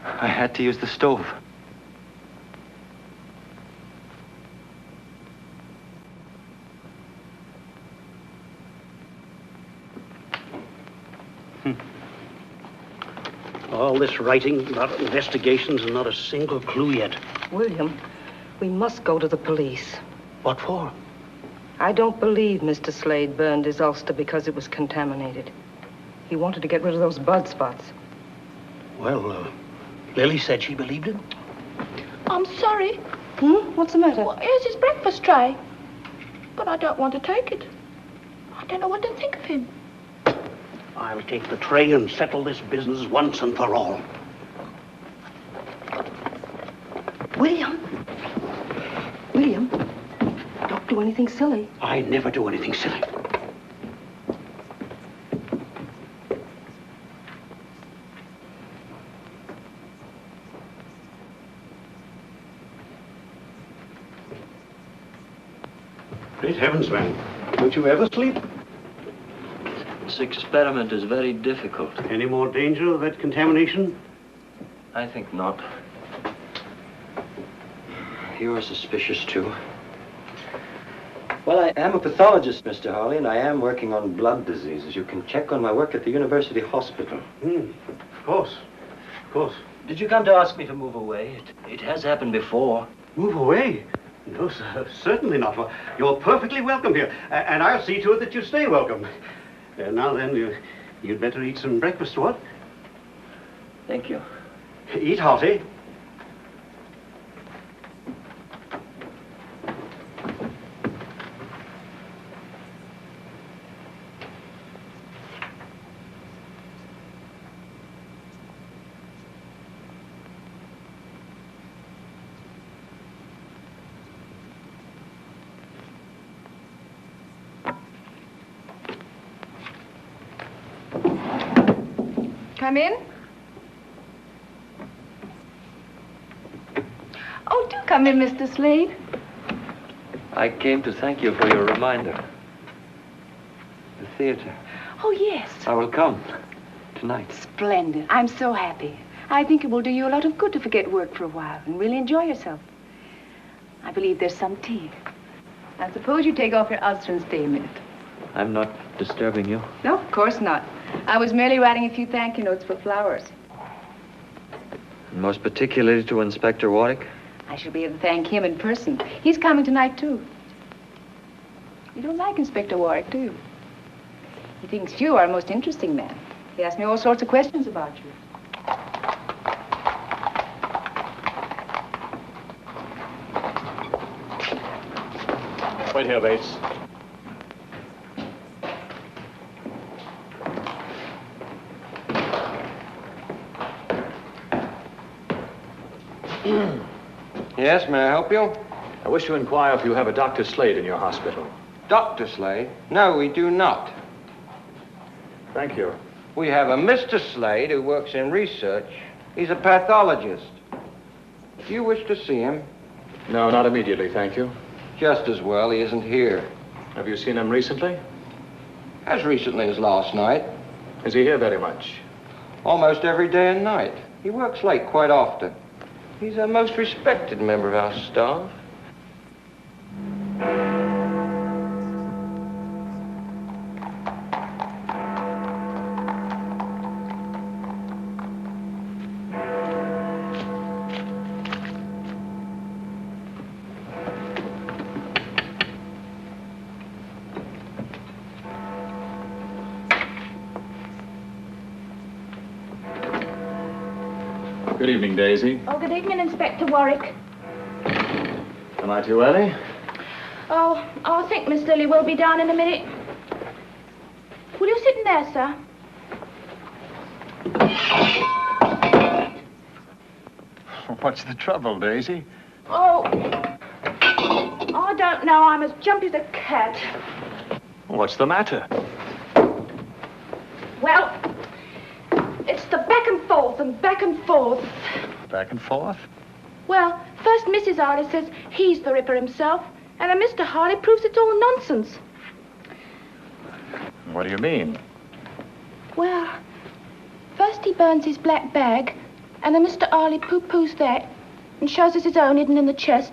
I had to use the stove. All this writing, not investigations, and not a single clue yet. William, we must go to the police. What for? I don't believe Mr. Slade burned his ulster because it was contaminated. He wanted to get rid of those blood spots. Well, Lily said she believed him. I'm sorry. What's the matter? Well, here's his breakfast tray. But I don't want to take it. I don't know what to think of him. I'll take the tray and settle this business once and for all. William! William, don't do anything silly. I never do anything silly. Great heavens, man. Don't you ever sleep? This experiment is very difficult. Any more danger of that contamination? I think not. You are suspicious, too. Well, I am a pathologist, Mr. Harley, and I am working on blood diseases. You can check on my work at the University Hospital. Of course. Of course. Did you come to ask me to move away? It has happened before. Move away? No, sir, certainly not. You're perfectly welcome here, and I'll see to it that you stay welcome. Now then, you'd better eat some breakfast, what? Thank you. Eat hearty. Come in. Oh, do come in, Mr. Slade. I came to thank you for your reminder. The theater. Oh, yes. I will come tonight. Splendid. I'm so happy. I think it will do you a lot of good to forget work for a while and really enjoy yourself. I believe there's some tea. I suppose you take off your ulster and stay a minute. I'm not disturbing you. No, of course not. I was merely writing a few thank you notes for flowers. And most particularly to Inspector Warwick. I shall be able to thank him in person. He's coming tonight, too. You don't like Inspector Warwick, do you? He thinks you are a most interesting man. He asked me all sorts of questions about you. Wait here, Bates. Yes, may I help you? I wish to inquire if you have a Dr. Slade in your hospital. Dr. Slade? No, we do not. Thank you. We have a Mr. Slade who works in research. He's a pathologist. Do you wish to see him? No, not immediately, thank you. Just as well, he isn't here. Have you seen him recently? As recently as last night. Is he here very much? Almost every day and night. He works late quite often. He's a most respected member of our staff. Good evening, Daisy. Oh, good evening, Inspector Warwick. Am I too early? Oh, I think Miss Lily will be down in a minute. Will you sit in there, sir? What's the trouble, Daisy? Oh, I don't know. I'm as jumpy as a cat. What's the matter? Well, it's the back and forth and back and forth. Back and forth? Well, first Mrs. Harley says he's the Ripper himself, and then Mr. Harley proves it's all nonsense. What do you mean? Well, first he burns his black bag, and then Mr. Harley pooh-poos that and shows us his own hidden in the chest.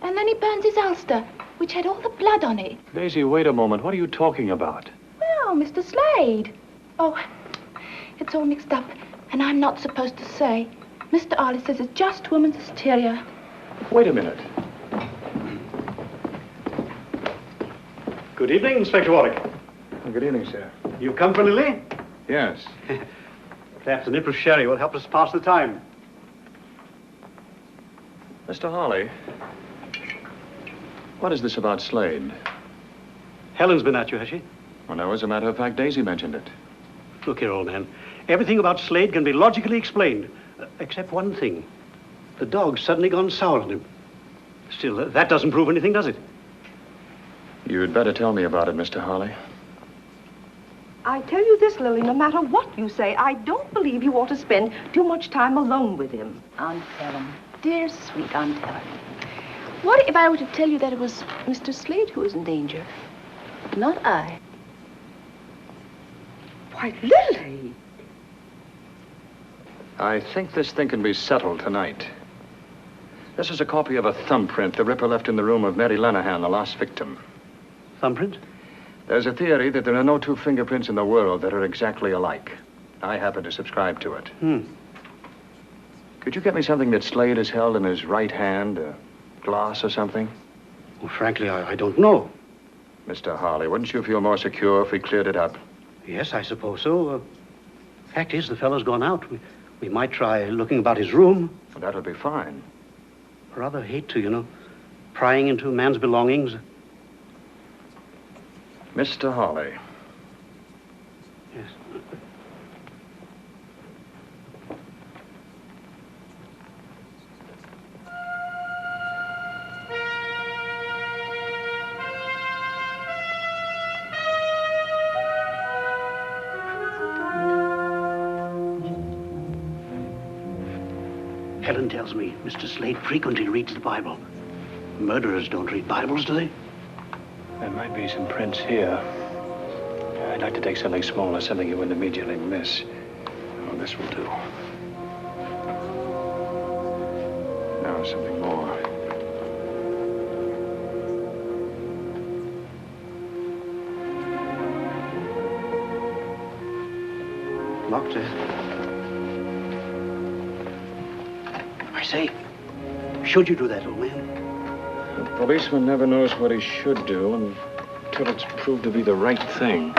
And then he burns his ulster, which had all the blood on it. Daisy, wait a moment. What are you talking about? Well, Mr. Slade. Oh, it's all mixed up, and I'm not supposed to say. Mr. Harley says it's just woman's hysteria. Wait a minute. Good evening, Inspector Warwick. Good evening, sir. You've come for Lily? Yes. Perhaps a nip of sherry will help us pass the time. Mr. Harley, what is this about Slade? Helen's been at you, has she? Well, no, as a matter of fact, Daisy mentioned it. Look here, old man. Everything about Slade can be logically explained, except one thing. The dog's suddenly gone sour on him. Still, that doesn't prove anything, does it? You'd better tell me about it, Mr. Harley. I tell you this, Lily, no matter what you say, I don't believe you ought to spend too much time alone with him. Aunt Helen. Dear, sweet Aunt Helen. What if I were to tell you that it was Mr. Slade who was in danger? Not I. Why, Lily! I think this thing can be settled tonight. This is a copy of a thumbprint the Ripper left in the room of Mary Lenahan, the last victim. Thumbprint? There's a theory that there are no two fingerprints in the world that are exactly alike. I happen to subscribe to it. Could you get me something that Slade has held in his right hand? A glass or something? Well, frankly, I don't know. Mr. Harley, wouldn't you feel more secure if we cleared it up? Yes, I suppose so. Fact is, the fellow's gone out. We might try looking about his room. Well, that'll be fine. I rather hate to, you know, prying into a man's belongings. Mr. Harley. Yes. Helen tells me Mr. Slade frequently reads the Bible. Murderers don't read Bibles, do they? There might be some prints here. I'd like to take something smaller, something you wouldn't immediately miss. Oh, this will do. Now, something more. Locked it. I say, should you do that, old man? A policeman never knows what he should do until it's proved to be the right thing.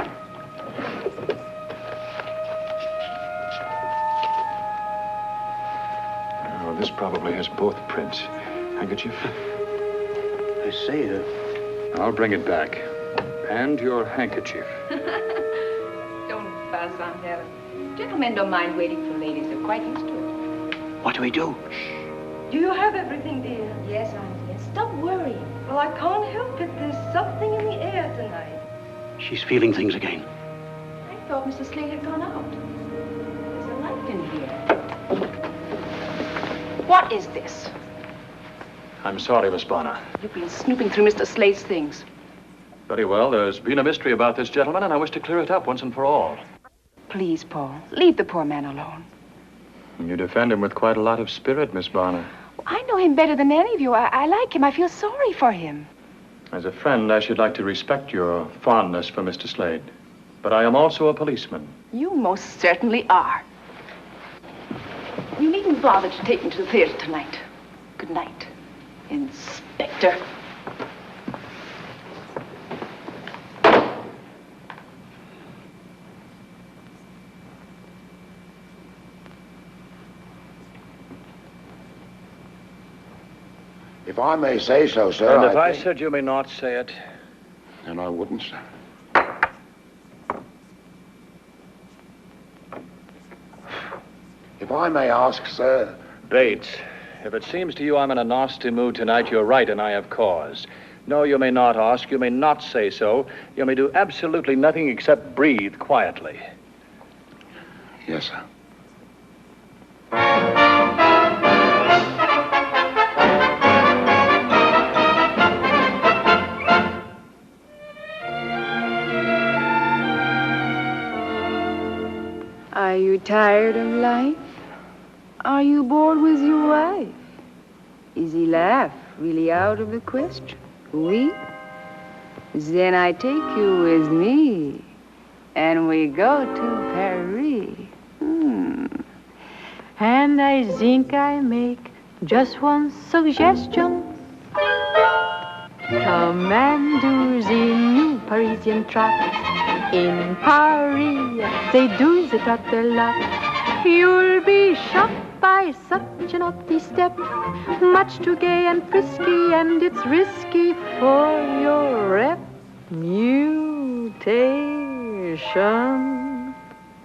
Oh, this probably has both prints. Handkerchief? I say, I'll bring it back. And your handkerchief. Don't fuss, Aunt Helen. Gentlemen don't mind waiting for ladies. They're quite used to it. What do we do? Do you have everything, dear? Yes, Aunt, yes. Stop worrying. Well, I can't help it. There's something in the air tonight. She's feeling things again. I thought Mr. Slade had gone out. There's a light in here. What is this? I'm sorry, Miss Bonner. You've been snooping through Mr. Slade's things. Very well. There's been a mystery about this gentleman, and I wish to clear it up once and for all. Please, Paul, leave the poor man alone. You defend him with quite a lot of spirit, Miss Bonner. I know him better than any of you. I like him. I feel sorry for him. As a friend, I should like to respect your fondness for Mr. Slade. But I am also a policeman. You most certainly are. You needn't bother to take me to the theater tonight. Good night, Inspector. If I may say so, sir. And if I think... said you may not say it. Then I wouldn't, sir. If I may ask, sir. Bates, if it seems to you I'm in a nasty mood tonight, you're right, and I have cause. No, you may not ask. You may not say so. You may do absolutely nothing except breathe quietly. Yes, sir. Are you tired of life? Are you bored with your wife? Is he laugh really out of the question? Oui? Then I take you with me, and we go to Paris. And I think I make just one suggestion. Come and do the new Parisian trot. In Paris, they do the trot a lot. You'll be shocked by such a naughty step. Much too gay and frisky, and it's risky for your reputation.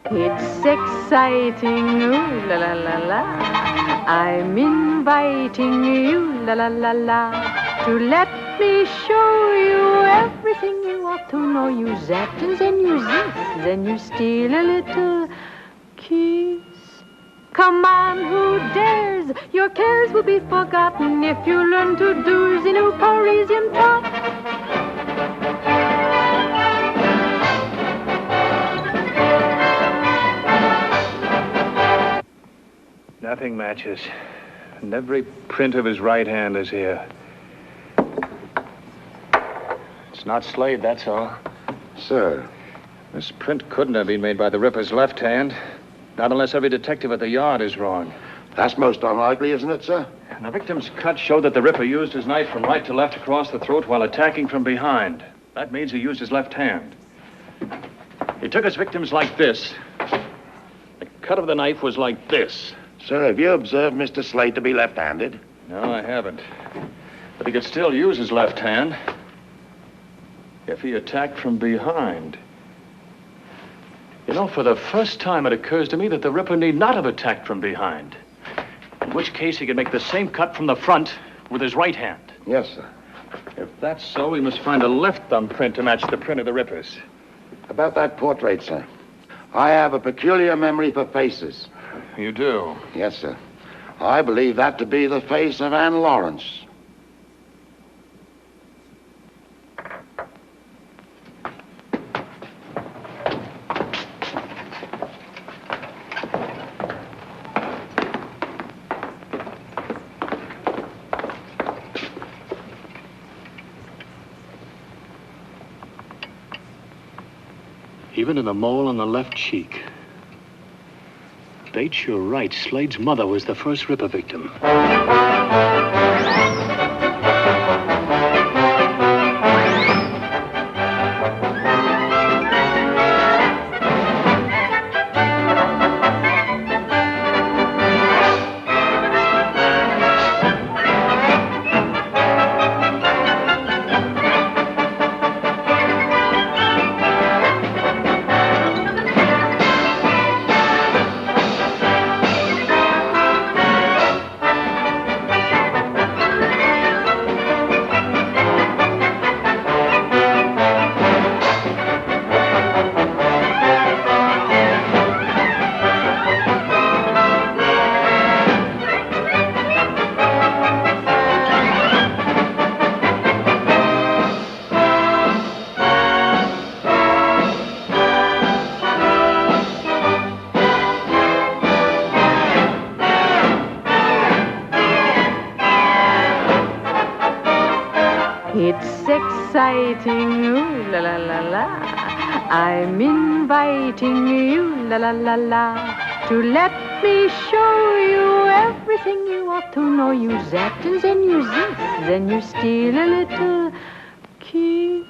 It's exciting, ooh la la la la. I'm inviting you, la la la la, to let me show you everything you ought to know. You that and then you this, then you steal a little kiss. Come on, who dares? Your cares will be forgotten if you learn to do the new Parisian trot. Nothing matches. And every print of his right hand is here. It's not Slade, that's all. Sir. This print couldn't have been made by the Ripper's left hand. Not unless every detective at the yard is wrong. That's most unlikely, isn't it, sir? And the victim's cut showed that the Ripper used his knife from right to left across the throat while attacking from behind. That means he used his left hand. He took his victims like this. The cut of the knife was like this. Sir, have you observed Mr. Slade to be left-handed? No, I haven't. But he could still use his left hand if he attacked from behind. You know, for the first time it occurs to me that the Ripper need not have attacked from behind. In which case he could make the same cut from the front with his right hand. Yes, sir. If that's so, we must find a left thumb print to match the print of the Ripper's. About that portrait, sir. I have a peculiar memory for faces. You do? Yes, sir. I believe that to be the face of Anne Lawrence. Even in the mole on the left cheek. Bates, you're right. Slade's mother was the first Ripper victim. It's exciting, ooh la la la la. I'm inviting you, la la la la, to let me show you everything you ought to know. You that and then you this, then you steal a little kiss.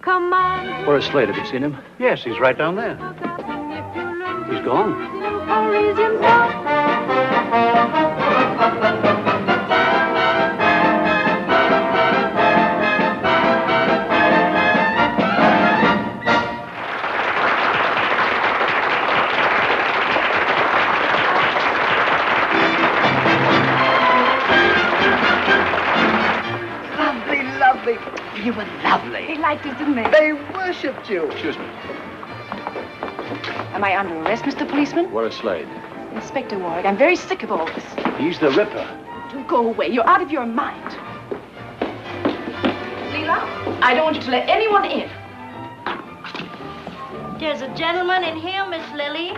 Come on. Where's Slade? Have you seen him? Yes, he's right down there. He's gone. liked us, didn't they? They worshipped you. Excuse me. Am I under arrest, Mr. Policeman? Where's Slade? Inspector Warwick, I'm very sick of all this. He's the Ripper. Do go away. You're out of your mind. Leela, I don't want you to let anyone in. There's a gentleman in here, Miss Lily.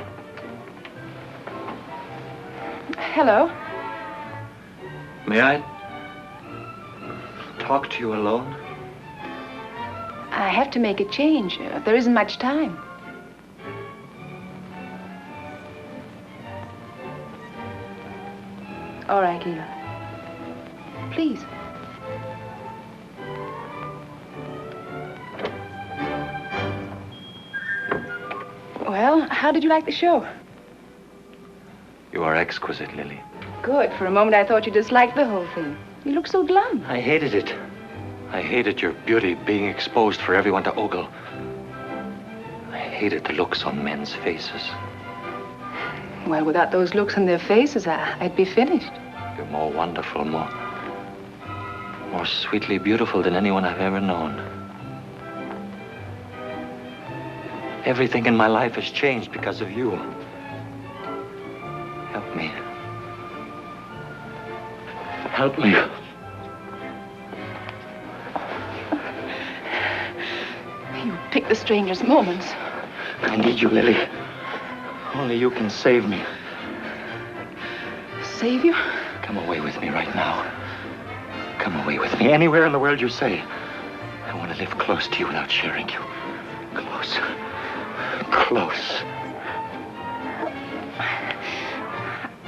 Hello. May I talk to you alone? I have to make a change. There isn't much time. All right, Leela. Please. Well, how did you like the show? You are exquisite, Lily. Good. For a moment, I thought you disliked the whole thing. You look so glum. I hated it. I hated your beauty being exposed for everyone to ogle. I hated the looks on men's faces. Well, without those looks on their faces, I'd be finished. You're more wonderful, more sweetly beautiful than anyone I've ever known. Everything in my life has changed because of you. Help me. Help me. You pick the strangest moments. I need you, Lily. Only you can save me. Save you? Come away with me right now. Come away with me. Anywhere in the world you say. I want to live close to you without sharing you. Close. Close.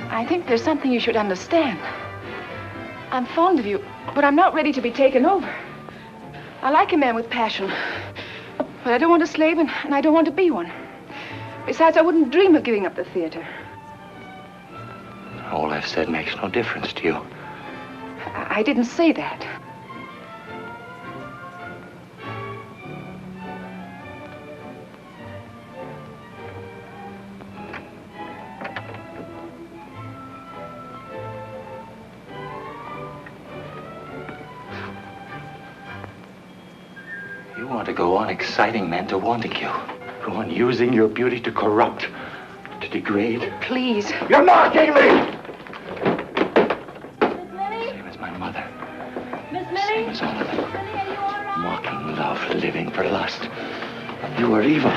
I think there's something you should understand. I'm fond of you, but I'm not ready to be taken over. I like a man with passion, but I don't want a slave, and I don't want to be one. Besides, I wouldn't dream of giving up the theater. All I've said makes no difference to you. I didn't say that. You want to go on exciting men to wanting you. Go on using your beauty to corrupt, to degrade. Please. You're mocking me! Miss Lily? Same as my mother. Miss Lily? Same as all of them. Miss Lily, are you all right? Mocking love, living for lust. You are evil.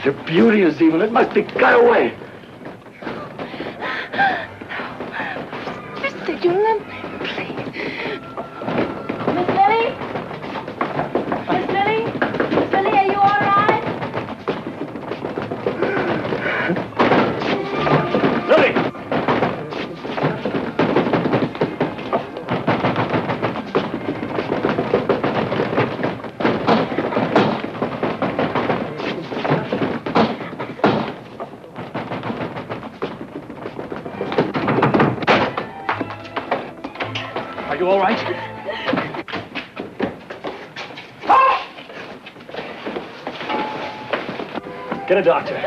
Your beauty is evil. It must be cut away. Mister, you love me. Miss Lily? Miss Lily? Miss Lily, are you all right? Lily! Are you all right? Get a doctor.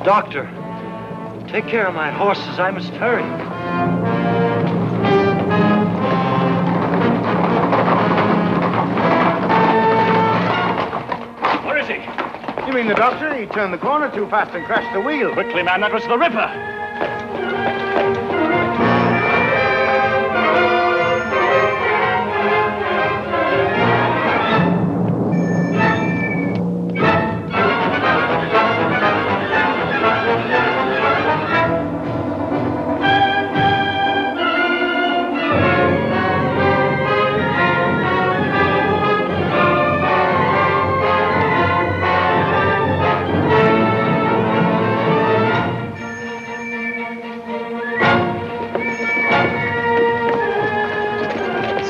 Doctor, take care of my horses. I must hurry. Where is he? You mean the doctor? He turned the corner too fast and crashed the wheel. Quickly, man, that was the Ripper.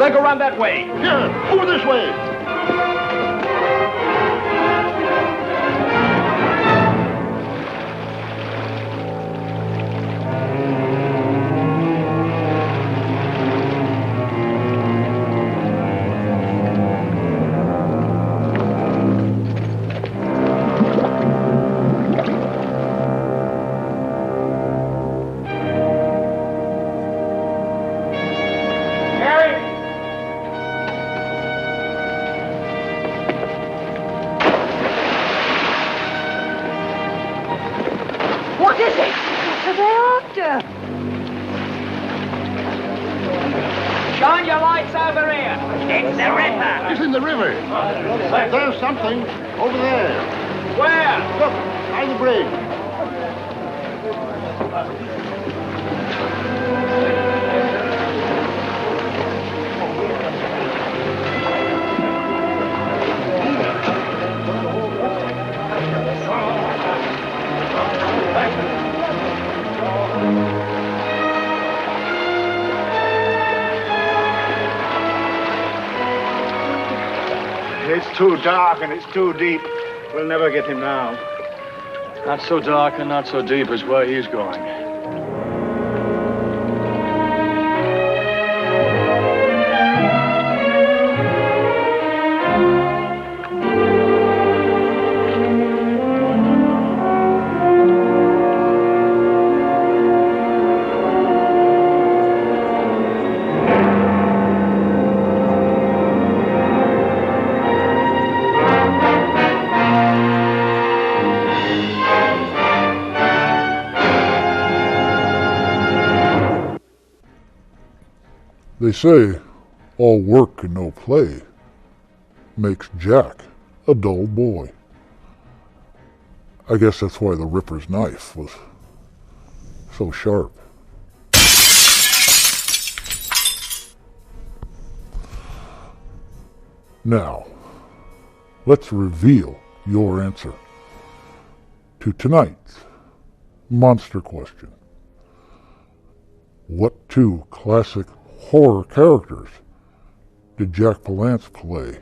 Go around that way. Yeah, over this way. Shine your lights over here. It's the Ripper. It's in the river. There's something over there. Where? Look, by the bridge. It's too dark and it's too deep. We'll never get him now. Not so dark and not so deep as where he's going. They say all work and no play makes Jack a dull boy. I guess that's why the Ripper's knife was so sharp. Now, let's reveal your answer to tonight's monster question. What two classic horror characters did Jack Palance play?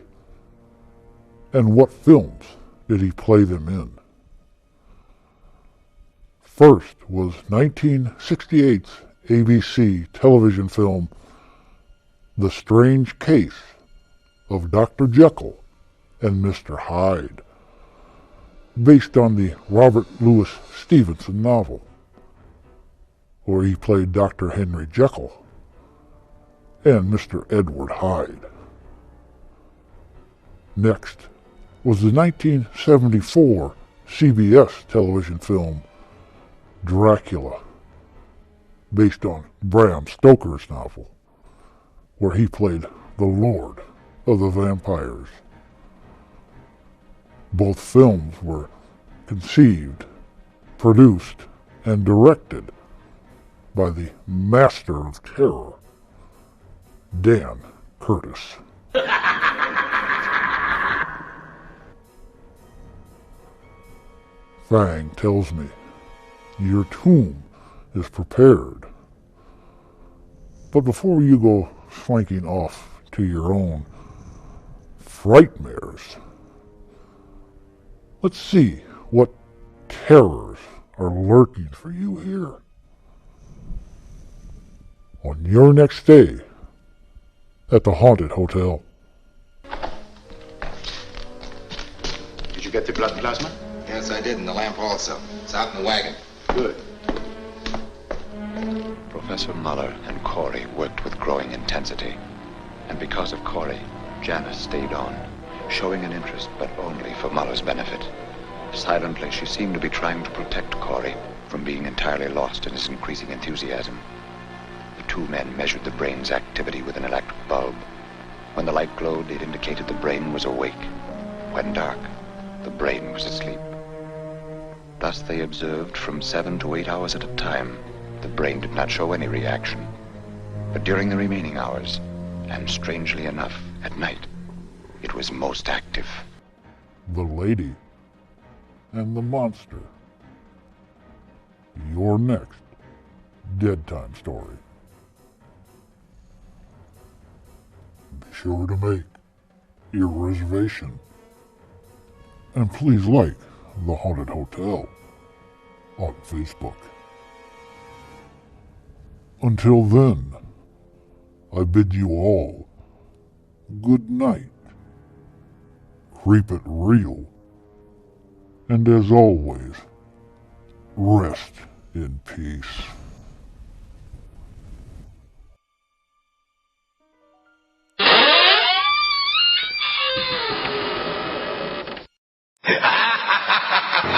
And what films did he play them in? First was 1968's ABC television film The Strange Case of Dr. Jekyll and Mr. Hyde, based on the Robert Louis Stevenson novel, where he played Dr. Henry Jekyll and Mr. Edward Hyde. Next was the 1974 CBS television film Dracula, based on Bram Stoker's novel, where he played the Lord of the Vampires. Both films were conceived, produced, and directed by the master of terror, Dan Curtis. Fang tells me your tomb is prepared. But before you go slinking off to your own frightmares, let's see what terrors are lurking for you here on your next stay at the Haunted Hotel. Did you get the blood plasma? Yeah, Yes, I did, and the lamp also. It's out in the wagon. Good. Professor Muller and Corey worked with growing intensity. And because of Corey, Janice stayed on, showing an interest, but only for Muller's benefit. Silently, she seemed to be trying to protect Corey from being entirely lost in his increasing enthusiasm. The two men measured the brain's activity with an electric bulb. When the light glowed, it indicated the brain was awake. When dark, the brain was asleep. Thus they observed from 7 to 8 hours at a time. The brain did not show any reaction. But during the remaining hours, and strangely enough, at night, it was most active. The Lady and the Monster. Your next Dead Time story. Be sure to make your reservation. And please like The Haunted Hotel on Facebook. Until then, I bid you all good night. Keep it real. And as always, rest in peace. Ha ha ha ha ha!